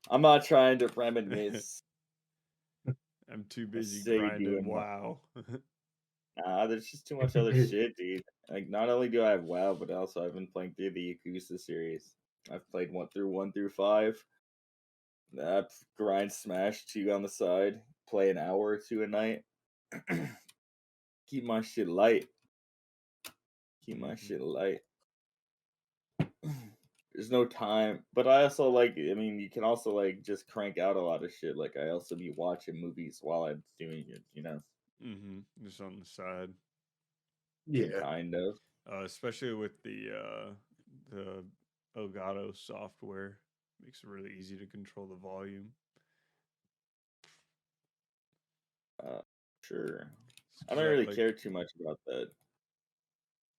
I'm not trying to reminisce. I'm too I busy say grinding. doing Wow. Nah, there's just too much other shit, dude. Like, not only do I have WoW, but also I've been playing through the Yakuza series. I've played 1 through 5. That grind Smash 2 on the side. Play an hour or 2 a night. Keep my shit light. Keep my shit light. There's no time, but I also you can also like just crank out a lot of shit. Like I also be watching movies while I'm doing it, Just on the side. Yeah. kind of. Especially with the Elgato software, makes it really easy to control the volume. Sure. I 'Cause don't really care too much about that.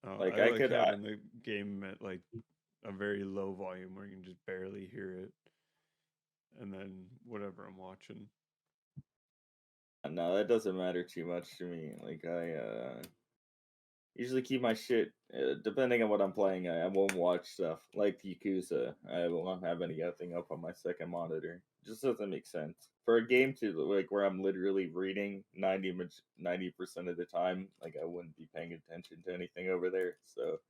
Like I I like could, having the game at like a very low volume where you can just barely hear it, and then whatever I'm watching. no, that doesn't matter too much to me. Like I usually keep my shit. Depending on what I'm playing, I won't watch stuff like Yakuza. I won't have anything up on my second monitor. Just doesn't make sense for a game to like where I'm literally reading 90% of the time. Like I wouldn't be paying attention to anything over there. So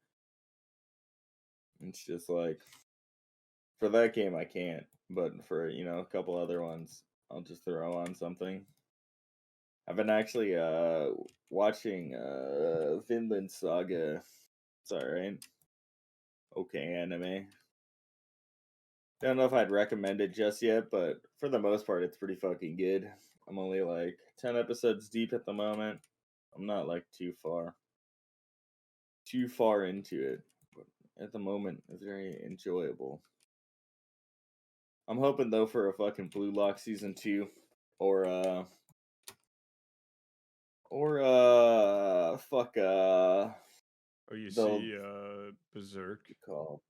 it's just like for that game I can't, but for a couple other ones, I'll just throw on something. I've been actually watching Vinland Saga. It's alright. Okay, anime. Don't know if I'd recommend it just yet, but for the most part, it's pretty fucking good. I'm only like 10 episodes deep at the moment. I'm not like too far into it, but at the moment, it's very enjoyable. I'm hoping though for a fucking Blue Lock season 2, or fuck Oh, you the see Berserk? call.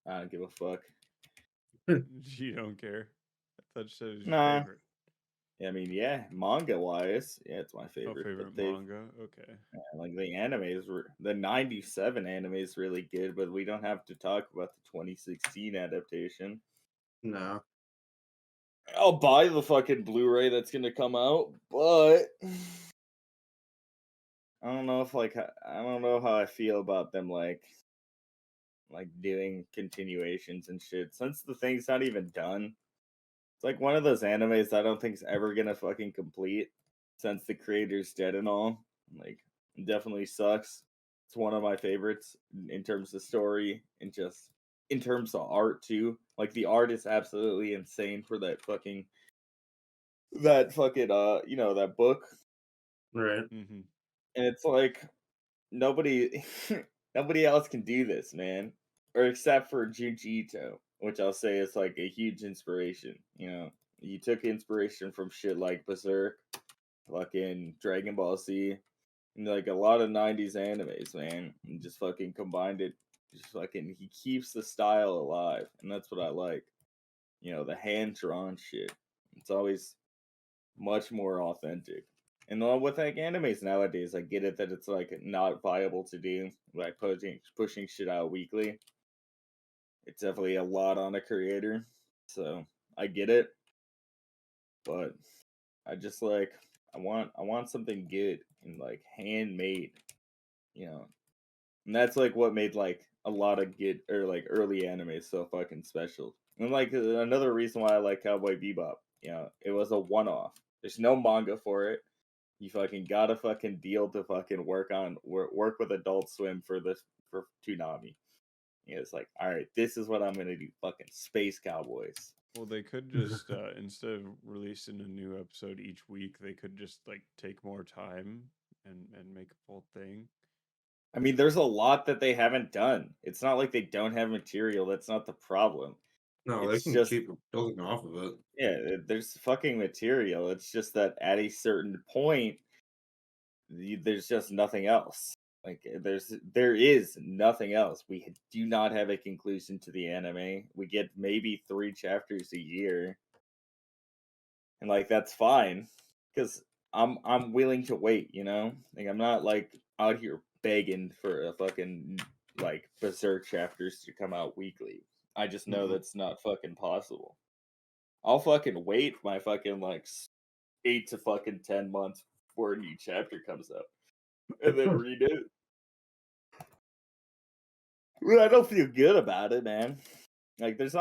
I don't give a fuck. You don't care? I thought you said it was your Nah. favorite. I mean, yeah, manga wise, yeah, it's my Oh, favorite. favorite But they've manga? Okay. like the animes were the '97 anime is really good, but we don't have to talk about the 2016 adaptation. No. I'll buy the fucking Blu-ray that's gonna come out, but I don't know if I don't know how I feel about them like doing continuations and shit since the thing's not even done. It's like one of those animes I don't think's ever gonna fucking complete since the creator's dead and all. Like, it definitely sucks. It's one of my favorites in terms of story and just in terms of art too. Like the art is absolutely insane for that book. Right. Mm-hmm. And it's like nobody nobody else can do this, man. Or except for Junji Ito, which I'll say is like a huge inspiration. You took inspiration from shit like Berserk, fucking Dragon Ball Z, and like a lot of '90s animes, man, and just fucking combined it. Just fucking, he keeps the style alive, and that's what I like. The hand drawn shit. It's always much more authentic. And with like animes nowadays, I get it that it's like not viable to do, like pushing shit out weekly. It's definitely a lot on a creator, so I get it. But I just like I want something good and like handmade, and that's like what made like a lot of good or like early anime so fucking special. And like another reason why I like Cowboy Bebop, it was a one-off. There's no manga for it. You fucking got a fucking deal to fucking work with Adult Swim for Toonami. It's like, all right, this is what I'm gonna do. Fucking Space Cowboys. Well, they could just instead of releasing a new episode each week, they could just like take more time and make a full thing. I mean, there's a lot that they haven't done. It's not like they don't have material. That's not the problem. No, they It's can just keep building off of it. yeah, there's fucking material. It's just that at a certain point, there's just nothing else. Like there is nothing else. We do not have a conclusion to the anime. We get maybe 3 chapters a year, and like that's fine because I'm willing to wait. Like I'm not like out here begging for a fucking like Berserk chapters to come out weekly. I just know that's not fucking possible. I'll fucking wait my fucking like 8 to fucking 10 months before a new chapter comes out, and then read it. Well, I don't feel good about it, man. Like there's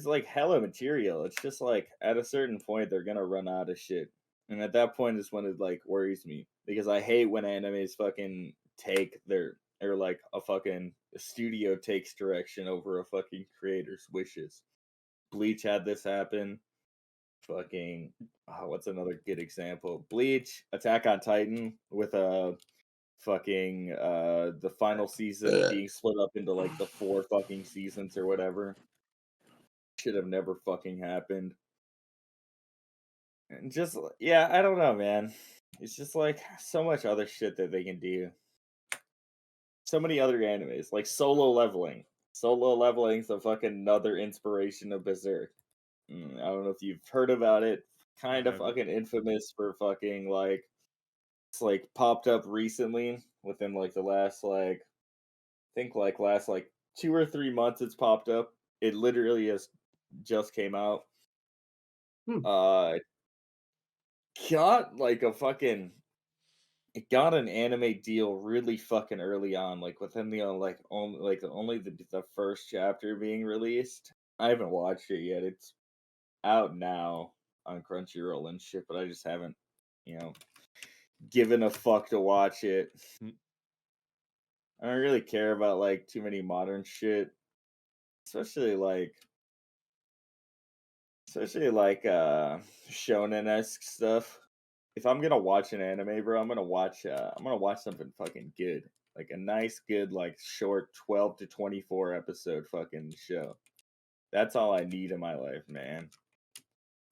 like hella material. It's just like at a certain point they're gonna run out of shit. And at that point is when it like worries me. Because I hate when animes fucking take their or like a fucking studio takes direction over a fucking creator's wishes. Bleach had this happen. Fucking what's another good example? Bleach, Attack on Titan with fucking the final season being split up into like the 4 fucking seasons or whatever. Should have never fucking happened. And just yeah, I don't know, man. It's just like so much other shit that they can do. So many other animes, like Solo Leveling. Solo Leveling's a fucking another inspiration of Berserk. I don't know if you've heard about it. Kind of fucking infamous for fucking like it's like popped up recently within like the last like I think like last like 2 or 3 months it's popped up. It literally just came out. Uh got like a fucking it got an anime deal really fucking early on, like within the only the first chapter being released. I haven't watched it yet. It's out now on Crunchyroll and shit, but I just haven't, given a fuck to watch it. I don't really care about like too many modern shit, especially like shonen-esque stuff. If I'm gonna watch an anime, bro, I'm gonna watch something fucking good. Like a nice, good, like short 12 to 24 episode fucking show. That's all I need in my life, man.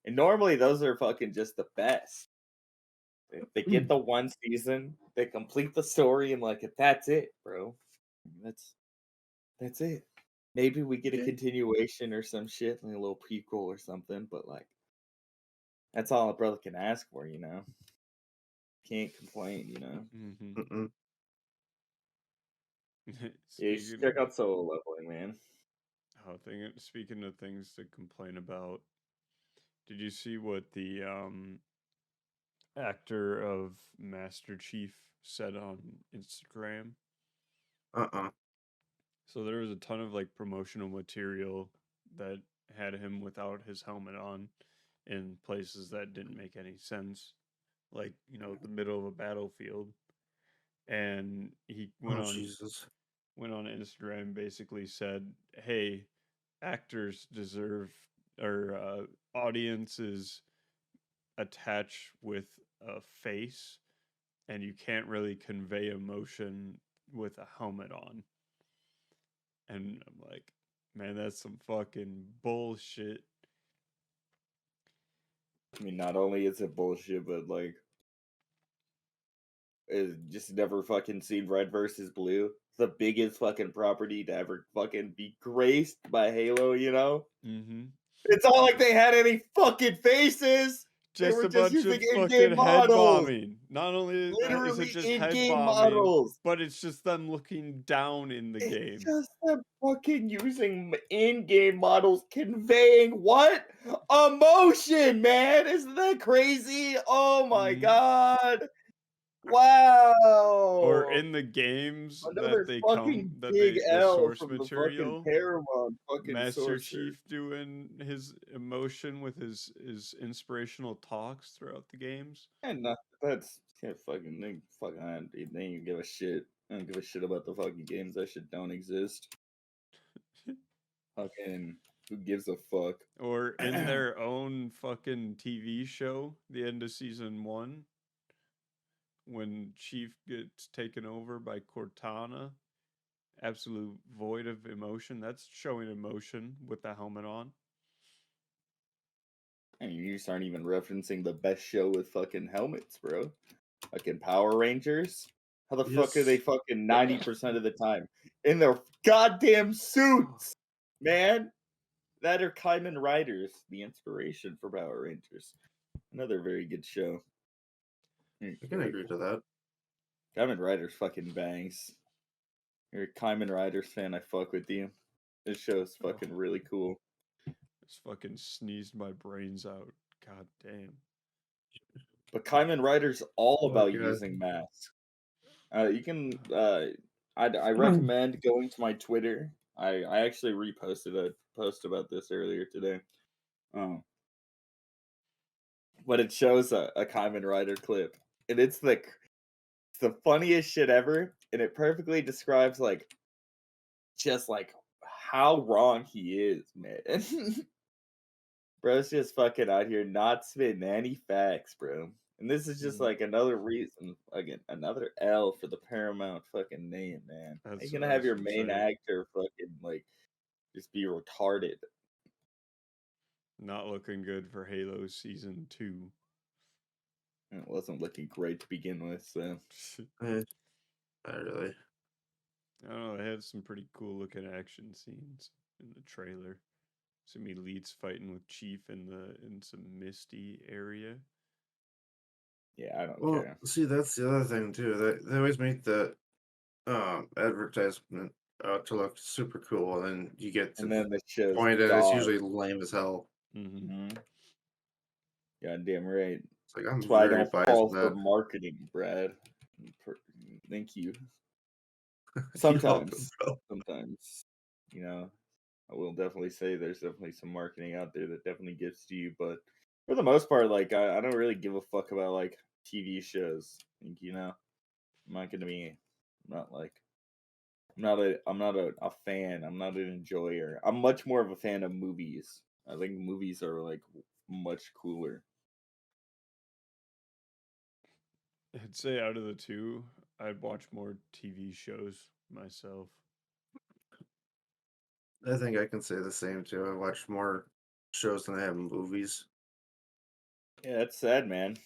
And normally those are fucking just the best. They get the one season, they complete the story, and like that's it, bro. That's it. Maybe we get a continuation or some shit, like a little prequel or something, but like that's all a brother can ask for, Can't complain, Yeah, you should check out Solo Leveling, man. Speaking of things to complain about, did you see what the actor of Master Chief said on Instagram? So there was a ton of like promotional material that had him without his helmet on in places that didn't make any sense, like the middle of a battlefield. And he went on Instagram and basically said, "Hey, actors deserve or audiences attach with a face, and you can't really convey emotion with a helmet on." And I'm like, man, that's some fucking bullshit. I mean, not only is it bullshit, but like, it just never fucking seen Red versus Blue. The biggest fucking property to ever fucking be graced by Halo, Mm-hmm. It's not like they had any fucking faces. They Just were a just bunch of using fucking in-game head models. bombing. Not only is Literally it just head in-game bombing, models. but it's just them looking down in the game. It's just them fucking using in-game models conveying what? Emotion, man. Isn't that crazy? Oh my god. Or Wow. in the games Another that big the L source from the fucking material, Paramount fucking Master sourcer. Chief doing his emotion with his inspirational talks throughout the games. And that's fucking they ain't give a shit. I don't give a shit about the fucking games. That shit don't exist. Fucking who gives a fuck? Or in their own fucking TV show, the end of season 1, when Chief gets taken over by Cortana, absolute void of emotion. That's showing emotion with the helmet on. And you just aren't even referencing the best show with fucking helmets, bro. Fucking Power Rangers. How the fuck are they Yes. fucking 90% of the time in their goddamn suits, man? That are Kamen Riders, the inspiration for Power Rangers. Another very good show. I can agree to that. Kamen Riders fucking bangs. You're a Kamen Riders fan, I fuck with you. This show is fucking really cool. Just fucking sneezed my brains out. God damn. But Kamen Riders all Oh, about God. using masks. You can I recommend going to my Twitter. I actually reposted a post about this earlier today. But it shows a Kamen Rider clip. And it's the funniest shit ever. And it perfectly describes like just like how wrong he is, man. Bro's just fucking out here not spitting any facts, bro. And this is just like another reason, again, another L for the Paramount fucking name, man. How That's you what gonna I have was your gonna main say. actor fucking like just be retarded? Not looking good for Halo Season 2. It wasn't looking great to begin with, so Not really. I don't know, they had some pretty cool looking action scenes in the trailer. See me leads fighting with Chief in some misty area. yeah, I don't Well, care. see, that's the other thing too. They always make the advertisement to look super cool, and then you get to And the then the show's point, and it's dog. usually lame as hell. Mm-hmm. Goddamn right. It's like I'm That's why I very don't biased fall in for that. marketing, Brad. Thank you. You're welcome, Sometimes, bro. you know, I will definitely say there's definitely some marketing out there that definitely gets to you, but for the most part, like I don't really give a fuck about like TV shows. Like, I'm not gonna be, I'm not like, I'm not a fan. I'm not an enjoyer. I'm much more of a fan of movies. I think movies are like much cooler. I'd say out of the two, I'd watch more TV shows myself. I think I can say the same too. I watch more shows than I have movies. Yeah, that's sad, man.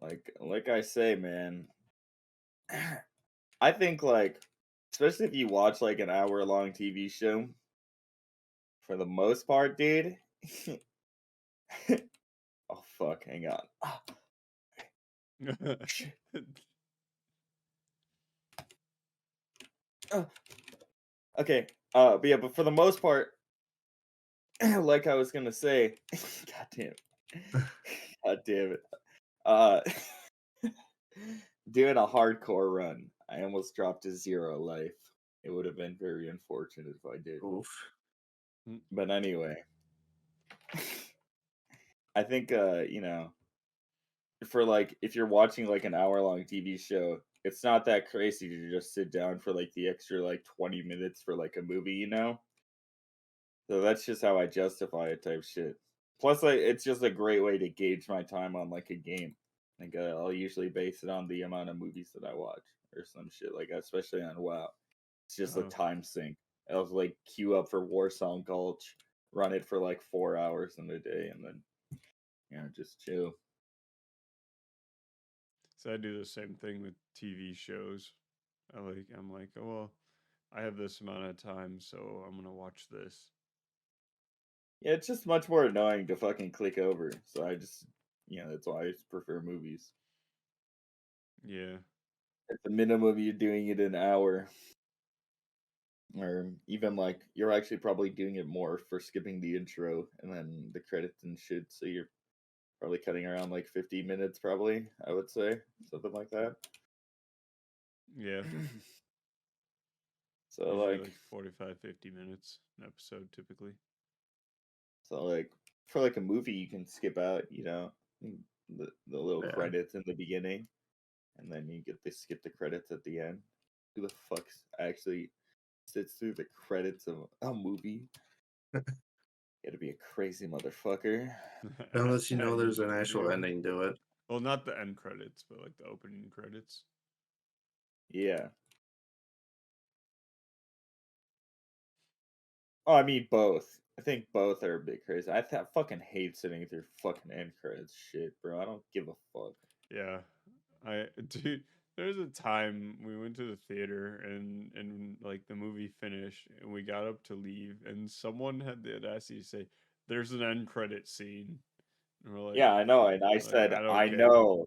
Like I say, man. I think like, especially if you watch like an hour-long TV show, for the most part, dude. Oh fuck, hang on. Okay. But yeah, but for the most part, like I was gonna say, god damn, god damn it. Uh, doing a hardcore run, I almost dropped to 0 life. It would have been very unfortunate if I did. Oof. But anyway, I think for like if you're watching like an hour-long TV show, it's not that crazy to just sit down for like the extra like 20 minutes for like a movie. So that's just how I justify it type shit. Plus, like, it's just a great way to gauge my time on like a game. Like, I'll usually base it on the amount of movies that I watch or some shit like that, especially on WoW. It's just a Oh. time sink. I'll like queue up for Warsong Gulch, run it for like 4 hours in a day, and then just chill. So I do the same thing with TV shows. I'm like, oh well, I have this amount of time, so I'm gonna watch this. Yeah, it's just much more annoying to fucking click over. So I just, that's why I just prefer movies. Yeah. At the minimum, you're doing it an hour. Or even like you're actually probably doing it more for skipping the intro and then the credits and shit. So you're probably cutting around like 50 minutes, probably, I would say. Something like that. Yeah. So Usually like like 45, 50 minutes an episode typically. so like for like a movie you can skip out, the little Yeah. credits in the beginning, and then you get to skip the credits at the end. Who the fuck actually sits through the credits of a movie? Gotta be a crazy motherfucker. Unless you I know there's an usually actual do. ending to it. Well, not the end credits, but like the opening credits. Yeah. Oh, I mean both. I think both are a bit crazy. fucking hate sitting through fucking end credits shit, bro. I don't give a fuck. Yeah. Dude, there was a time we went to the theater and like the movie finished and we got up to leave and someone had the audacity to say, "There's an end credit scene." And we're like, Yeah, I know. And I said, I don't I get know.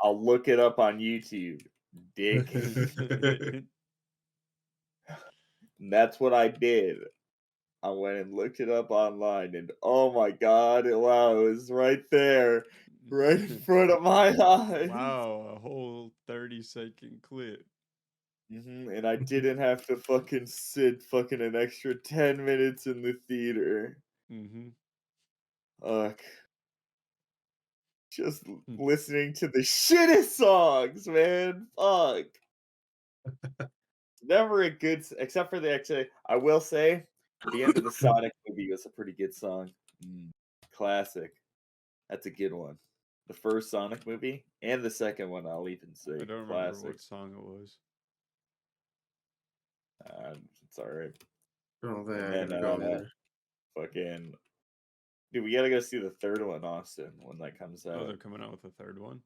I'll look it up on YouTube, dick. it. And that's what I did. I went and looked it up online, and oh my god, wow, it was right there, right in front of my eyes. Wow, a whole 30-second clip. And I didn't have to fucking sit fucking an extra 10 minutes in the theater. Mm-hmm. Fuck. Just listening to the shittest songs, man. Fuck. Never a good, except for I will say, the end of the Sonic movie was a pretty good song. Classic. That's a good one. The first Sonic movie and the second one, I'll even say I don't remember classic. what song it was. It's alright. I don't think And I then can go either. fucking dude, we gotta go see the third one, Austin, when that comes Oh, out. they're coming out with a third one?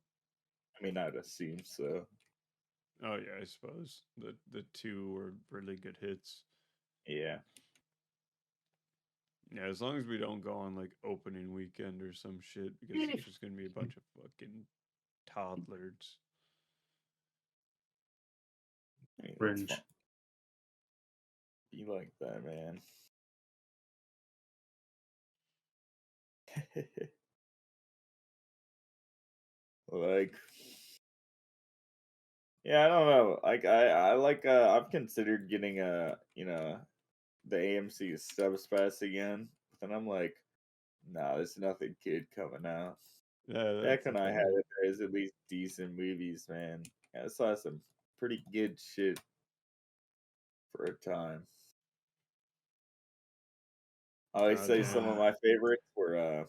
I mean, I'd assume so. Oh yeah, I suppose. The two were really good hits. Yeah. Yeah, as long as we don't go on like opening weekend or some shit, because it's just gonna be a bunch of fucking toddlers. I mean, that's Cringe. fun. Be like that, man. Like, yeah, I don't know. Like, I like, I've considered getting the AMC Subs Pass again, but then I'm like, nah, there's nothing good coming out. Yeah, that's Back the when I had thing. it, there's at least decent movies, man. I saw some pretty good shit for a time. I always God say damn. some of my favorites were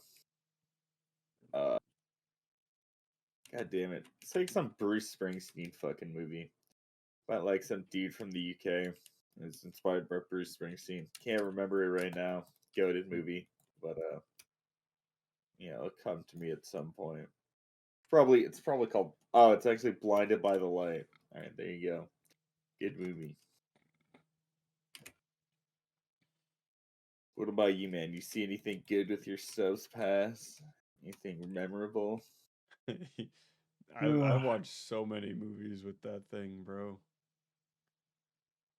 god damn it. It's like some Bruce Springsteen fucking movie. About like some dude from the UK. It's inspired by Bruce Springsteen. Can't remember it right now. Goated movie. But it'll come to me at some point. It's probably called it's actually Blinded by the Light. Alright, there you go. Good movie. What about you, man? You see anything good with your subs pass? Anything memorable? I watched so many movies with that thing, bro.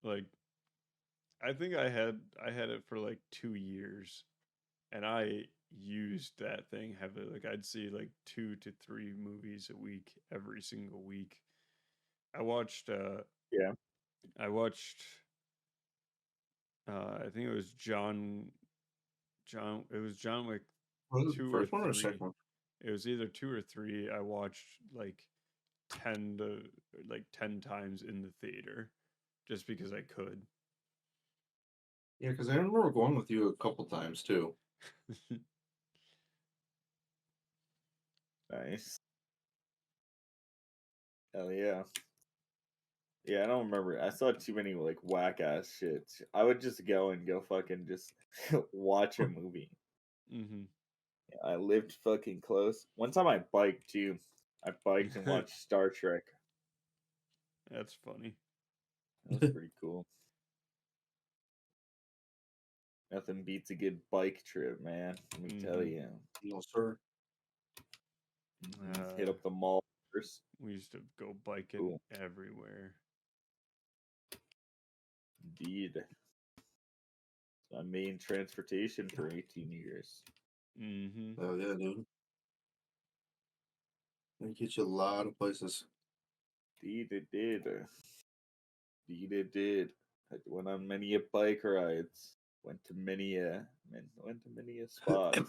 Like I think I had it for like 2 years, and I used that thing heavily. Like I'd see like 2 to 3 movies a week every single week. I watched Yeah. I watched I think it was it was John Wick Was it the 2 or first one or the 3. second one? It was either 2 or 3. I watched like 10 times in the theater just because I could. Yeah, because I remember going with you a couple times too. Nice. Hell yeah. Yeah, I don't remember. I saw too many like whack ass shit. I would just go fucking just watch a movie. Mhm. I lived fucking close. One time I biked too. I biked and watched Star Trek. That's funny. That was pretty cool. Nothing beats a good bike trip, man. Let me tell Mhm. you. No, sir. Hit Uh, up the mall first. we used to go biking Cool. everywhere. Indeed. My main transportation for 18 years. Mhm. Oh yeah, dude. It gets you a lot of places. Indeed it did. Indeed it did. I went on many a bike rides. Went to many a spots.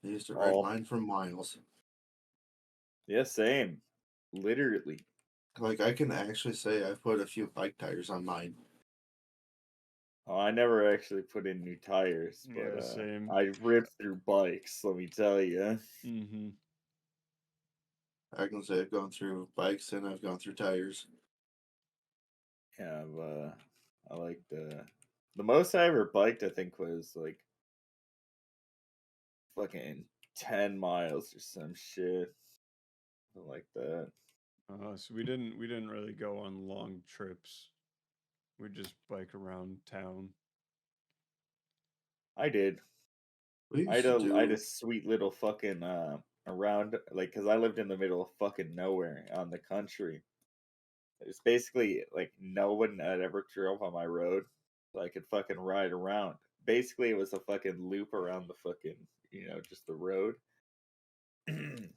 I used to ride All mine for miles. yeah, same. Literally. Like I can actually say I've put a few bike tires on mine. Oh, I never actually put in new tires, but Yeah, same. I ripped through bikes. Let me tell you. Mm-hmm. I can say I've gone through bikes and I've gone through tires. Yeah, I like the most I ever biked. I think was like fucking 10 miles or some shit, something like that. So we didn't really go on long trips. We just bike around town. I did. We I had used to I had a do. sweet little fucking around like because I lived in the middle of fucking nowhere on the country. It's basically like no one had ever drove on my road, so I could fucking ride around. Basically, it was a fucking loop around the fucking just the road.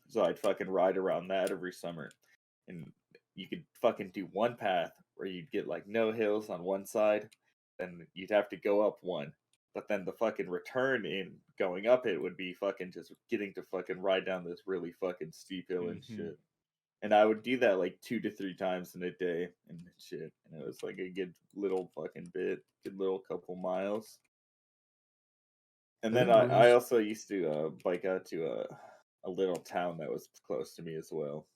So I'd fucking ride around that every summer, and you could fucking do one path where you'd get like no hills on one side, then you'd have to go up one. But then the fucking return in going up it would be fucking just getting to fucking ride down this really fucking steep hill and Mm-hmm. shit. And I would do that like 2 to 3 times in a day and shit. And it was like a good little fucking bit, good little couple miles. And I then think I, we I used. also used to bike out to a little town that was close to me as well.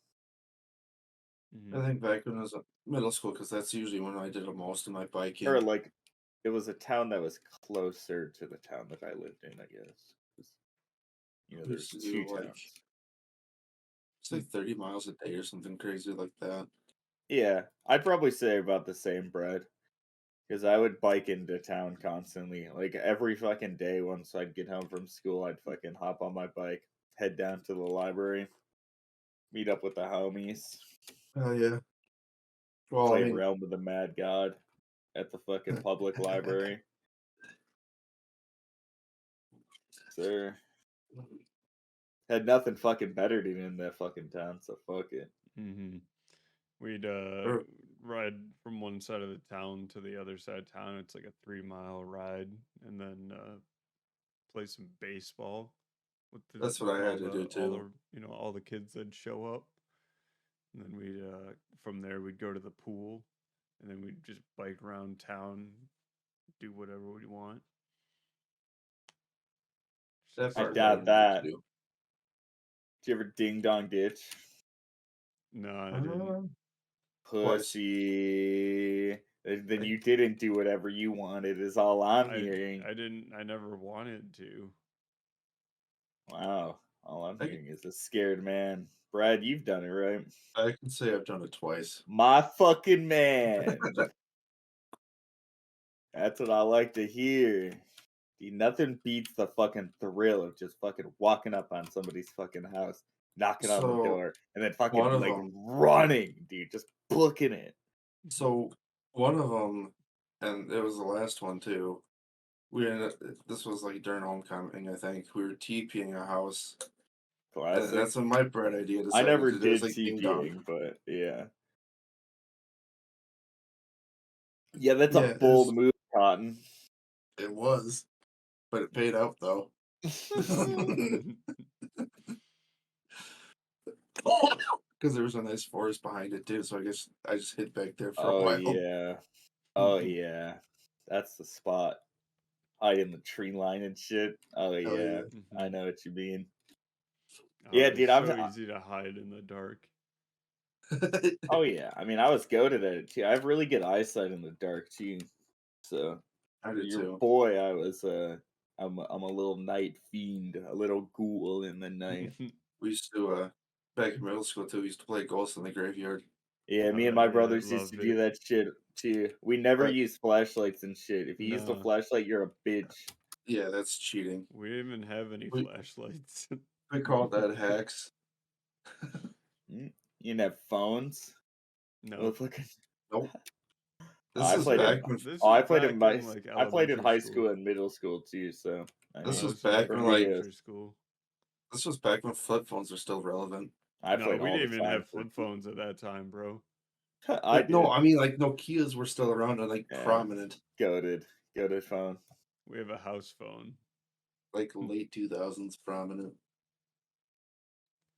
Mm-hmm. I think back when I was in middle school, because that's usually when I did most of my Or biking. like it was a town that was closer to the town that I lived in, I guess. 'Cause, We used there's to two do like towns. it's like 30 miles a day or something crazy like that. Yeah, I'd probably say about the same, Brad. Because I would bike into town constantly. Like every fucking day once I'd get home from school, I'd fucking hop on my bike, head down to the library, meet up with the homies, Oh yeah. Well, I play mean, Realm of the Mad God at the fucking public library. Sir. Had nothing fucking better to do in that fucking town, so fuck it. Mm-hmm. We'd or- ride from one side of the town to the other side of town. It's like a 3 mile ride, and then play some baseball with that's what I had to do too. all the kids that show up. And then we'd from there we'd go to the pool, and then we'd just bike around town, do whatever we want. That I part I doubt didn't get to that. do. Did you ever ding dong ditch? No, I didn't. Twice. Pussy. Then I, you didn't do whatever you wanted, is all I'm I hearing. I didn't. I never wanted to. Wow. All I'm I, hearing is a scared man. Brad, you've done it, right? I can say I've done it twice. My fucking man. That's what I like to hear. Dude, nothing beats the fucking thrill of just fucking walking up on somebody's fucking house, knocking on the So door, and then one fucking of like them. running, dude, just booking it. So one of them, and it was the last one too. We ended up, this was like during homecoming, I think. We were TPing a house. And Classic. that's when my bright idea I decided never to do. It's did like ding dong. TPing, but yeah. Yeah, that's a Yeah, bold move, Cotton. it was, but it paid out though. Because there was a nice forest behind it too, so I guess I just hid back there for a Oh while. yeah. Oh yeah. That's the spot. Hide in the tree line and shit. Oh Hell yeah. yeah. I know what you mean. Oh, Yeah, it was dude, I'm so easy to hide in the dark. oh yeah. I mean I was goated at it too. I have really good eyesight in the dark too. So I for did your too. boy, I'm a little night fiend, a little ghoul in the night. We used to back in middle school too. We used to play Ghosts in the Graveyard. Yeah, me and my Yeah, I brothers used to loved do it. that shit too. We never But used flashlights and shit. If you used a No, flashlight, you're a bitch. yeah, that's cheating. we didn't even have any We flashlights. we called that hacks. Mm, You didn't have phones. No, Motherfucker. Nope. Oh, This I is played in. back when this Oh, was I played in back my. in like I played in elementary high school. school and middle school too. So I this mean, was This was back for when me, like elementary school. This was back when flip phones were still relevant. I No, played we all the didn't even time. have flip phones at that time, bro. I But no, did. I mean like Nokias were still around and like Yeah. prominent, Goated phone. We have a house phone. like late 2000s prominent.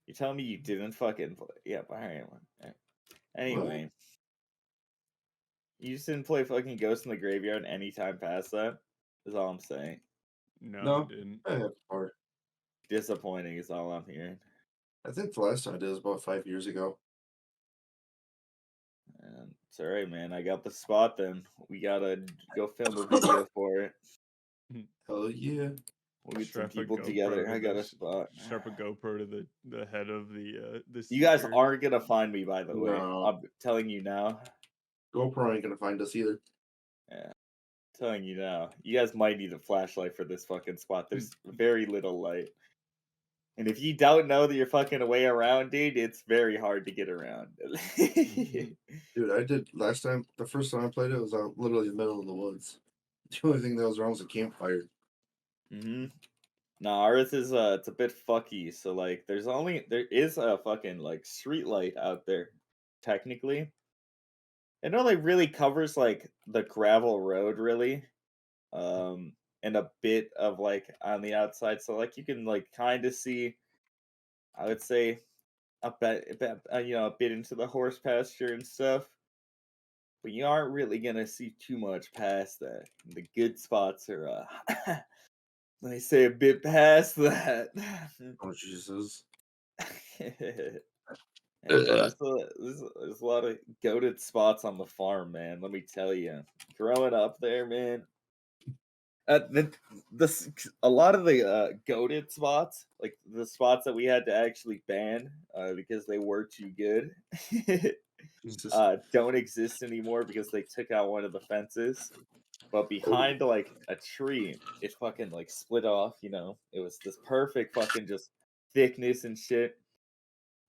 You telling me you didn't fucking play? Yeah, all right. Anyway, you just didn't play fucking Ghost in the Graveyard any time past that? Is all I'm saying. No, No, we didn't. I have before. Disappointing is all I'm hearing. I think the last time I did was about 5 years ago. And it's all right, man. I got the spot. Then we gotta go film a video for it. Hell yeah. We'll get some Strap a people GoPro together. to I got a this- spot. Strap a GoPro to the head of the You guys speaker. aren't gonna find me, by the way. No. I'm telling you now. GoPro ain't gonna find us either. Yeah. Telling you now. You guys might need a flashlight for this fucking spot. There's very little light. And if you don't know that you're fucking away around, dude, it's very hard to get around. Dude, I did last time. The first time I played it was out literally in the middle of the woods. The only thing that was wrong was a campfire. Nah, ours is it's a bit fucky. So like, there is a fucking like street light out there, technically. It only really covers like the gravel road, really, and a bit of like on the outside. So like, you can like kind of see. I would say a bit, a bit into the horse pasture and stuff. But you aren't really gonna see too much past that. The good spots are let me say a bit past that. Oh Jesus! Yeah, but there's a lot of goated spots on the farm, man. Let me tell you, growing up there, man. A lot of the goated spots, like the spots that we had to actually ban because they were too good, Jesus. don't exist anymore because they took out one of the fences. But behind like a tree, it fucking like split off. It was this perfect fucking just thickness and shit,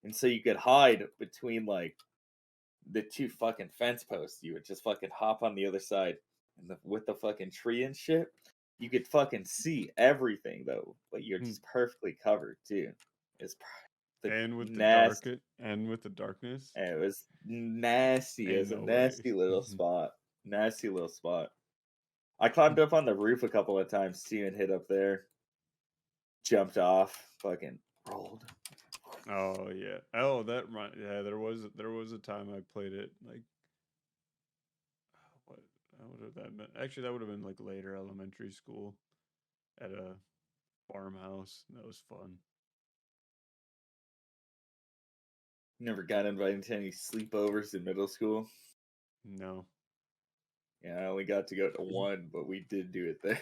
and so you could hide between like the two fucking fence posts. You would just fucking hop on the other side, and with the fucking tree and shit, you could fucking see everything though, but you're just perfectly covered too. It's and with nasty. the darkness. It was nasty. It was a no nasty way. little spot. Nasty little spot. I climbed up on the roof a couple of times too and hit up there. Jumped off, fucking rolled. Oh yeah. Oh, yeah. There was a time I played it like. What would have that been? Actually, that would have been like later elementary school, at a farmhouse. That was fun. Never got invited to any sleepovers in middle school. No. Yeah, I only got to go to one, but we did do it there.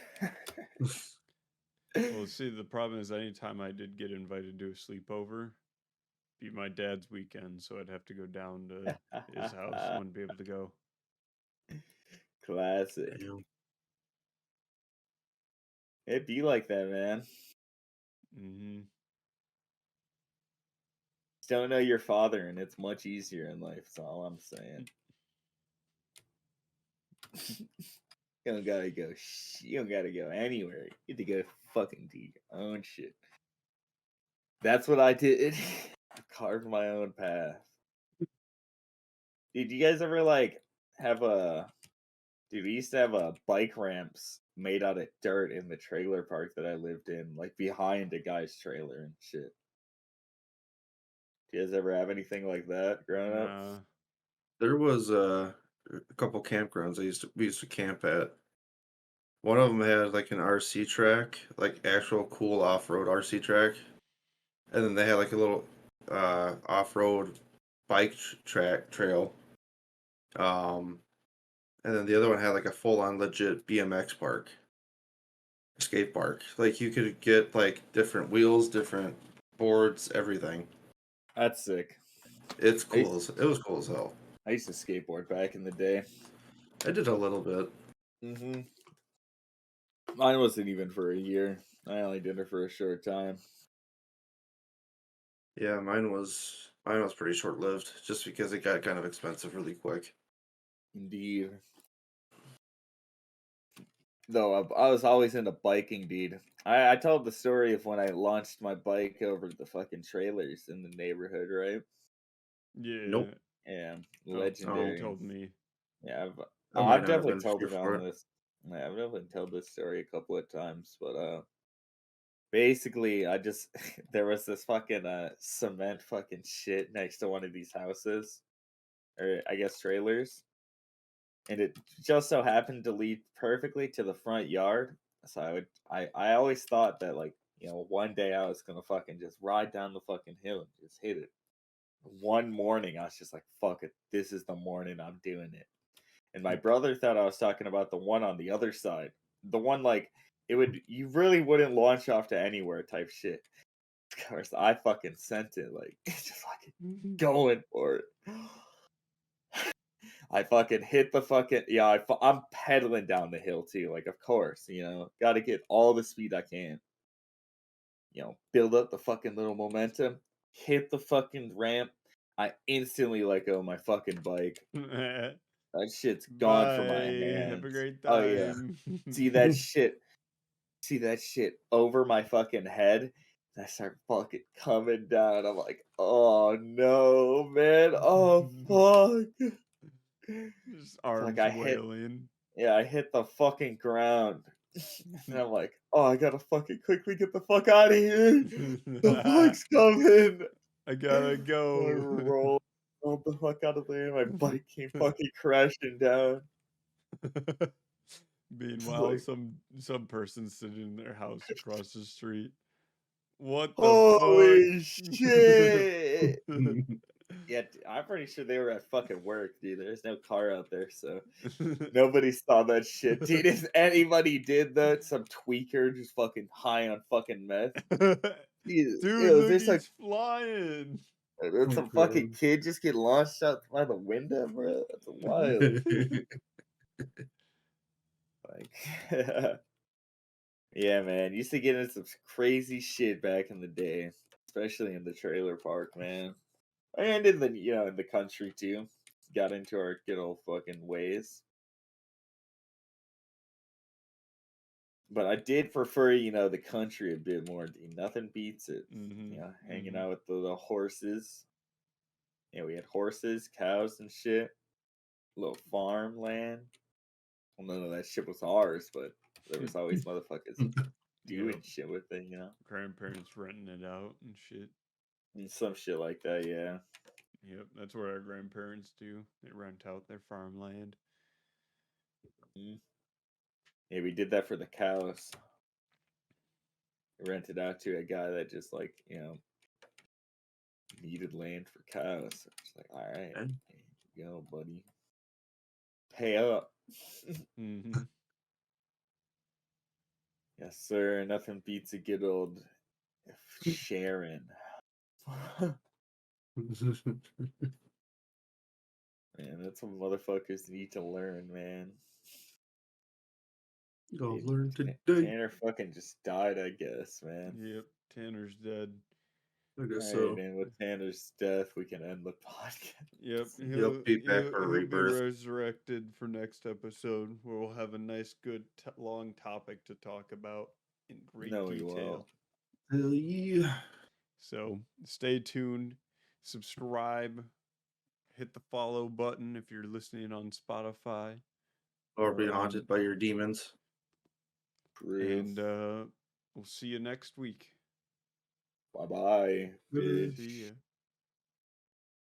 Well, see, the problem is anytime I did get invited to a sleepover, be my dad's weekend, so I'd have to go down to his house. Wouldn't be able to go. Classic. Damn. It'd be like that, man. Just don't know your father, and it's much easier in life. That's all I'm saying. You don't gotta go. You don't gotta go anywhere. You get to go fucking do your own shit. That's what I did. I carved my own path. Dude, you guys ever like have a? Dude, we used to have bike ramps made out of dirt in the trailer park that I lived in, like behind a guy's trailer and shit. Do you guys ever have anything like that growing up? Nah. There was a couple campgrounds we used to camp at. One of them had like an RC track, like actual cool off-road RC track, and then they had like a little off-road bike trail. And then the other one had like a full-on legit BMX park, skate park. Like you could get like different wheels, different boards, everything. That's sick. It's cool. It was cool as hell. I used to skateboard back in the day. I did a little bit. Mine wasn't even for a year. I only did it for a short time. Yeah, mine was pretty short-lived, just because it got kind of expensive really quick. Indeed. though I was always into biking, dude. I told the story of when I launched my bike over the fucking trailers in the neighborhood, right? Yeah. Nope. Yeah, Oh, you legendary. told me. Yeah, I might I've not have definitely been told here it for on it. this. Yeah, I've definitely told this story a couple of times, but basically, I just there was this fucking cement fucking shit next to one of these houses, or I guess trailers, and it just so happened to lead perfectly to the front yard. So I always thought that, like, one day I was gonna fucking just ride down the fucking hill and just hit it. One morning, I was just like, fuck it, this is the morning I'm doing it. And my brother thought I was talking about the one on the other side. The one, like, you really wouldn't launch off to anywhere type shit. Of course, I fucking sent it, like, just fucking going for it. I fucking hit the fucking, yeah, I'm pedaling down the hill too, like, of course, gotta get all the speed I can. Build up the fucking little momentum, hit the fucking ramp. I instantly let go of my fucking bike. That shit's gone from my Bye. Have a hands. great Oh yeah. time. See that shit. See that shit over my fucking head. And I start fucking coming down. I'm like, oh no, man. Oh fuck. Just Like arms wailing. I hit the fucking ground. And I'm like, oh, I gotta fucking quickly get the fuck out of here. The bike's coming. I gotta I go. rolled the fuck out of there. My bike came fucking crashing down. Meanwhile, Like, some person sitting in their house across the street. What the holy shit. fuck? Yeah, I'm pretty sure they were at fucking work, dude. There's no car out there, so nobody saw that shit. Dude, if anybody did that, some tweaker just fucking high on fucking meth. Dude, Dude, look, there's he's flying. some fucking kid just get launched out by the window, bro. That's wild. Like, yeah, man. Used to get into some crazy shit back in the day, especially in the trailer park, man. And in in the country too. Got into our good old fucking ways. But I did prefer, the country a bit more, dude. Nothing beats it. Hanging out with the horses. Yeah, we had horses, cows, and shit. Little farmland. Well, none of that shit was ours, but there was always motherfuckers doing Yep. shit with it, Grandparents renting it out and shit. And some shit like that, yeah. Yep, that's what our grandparents do. They rent out their farmland. Mhm. Yeah, we did that for the cows. We rented out to a guy that just, like, needed land for cows. So it's like, all right, here you go, buddy. Pay up. Mm-hmm. Yes, sir. Nothing beats a good old Sharon. Man, that's what motherfuckers need to learn, man. Go Dude, learn today. Tanner fucking just died, I guess, man. Yep, Tanner's dead. I guess All right, so. and with Tanner's death, we can end the podcast. Yep, He'll be back for a he'll be rebirth. resurrected for next episode, where we'll have a nice, good, long topic to talk about in great No, he detail. won't. Hell yeah. So stay tuned, subscribe, hit the follow button if you're listening on Spotify, Or be haunted by your demons. and we'll see you next week. Bye bye. Bye. See ya.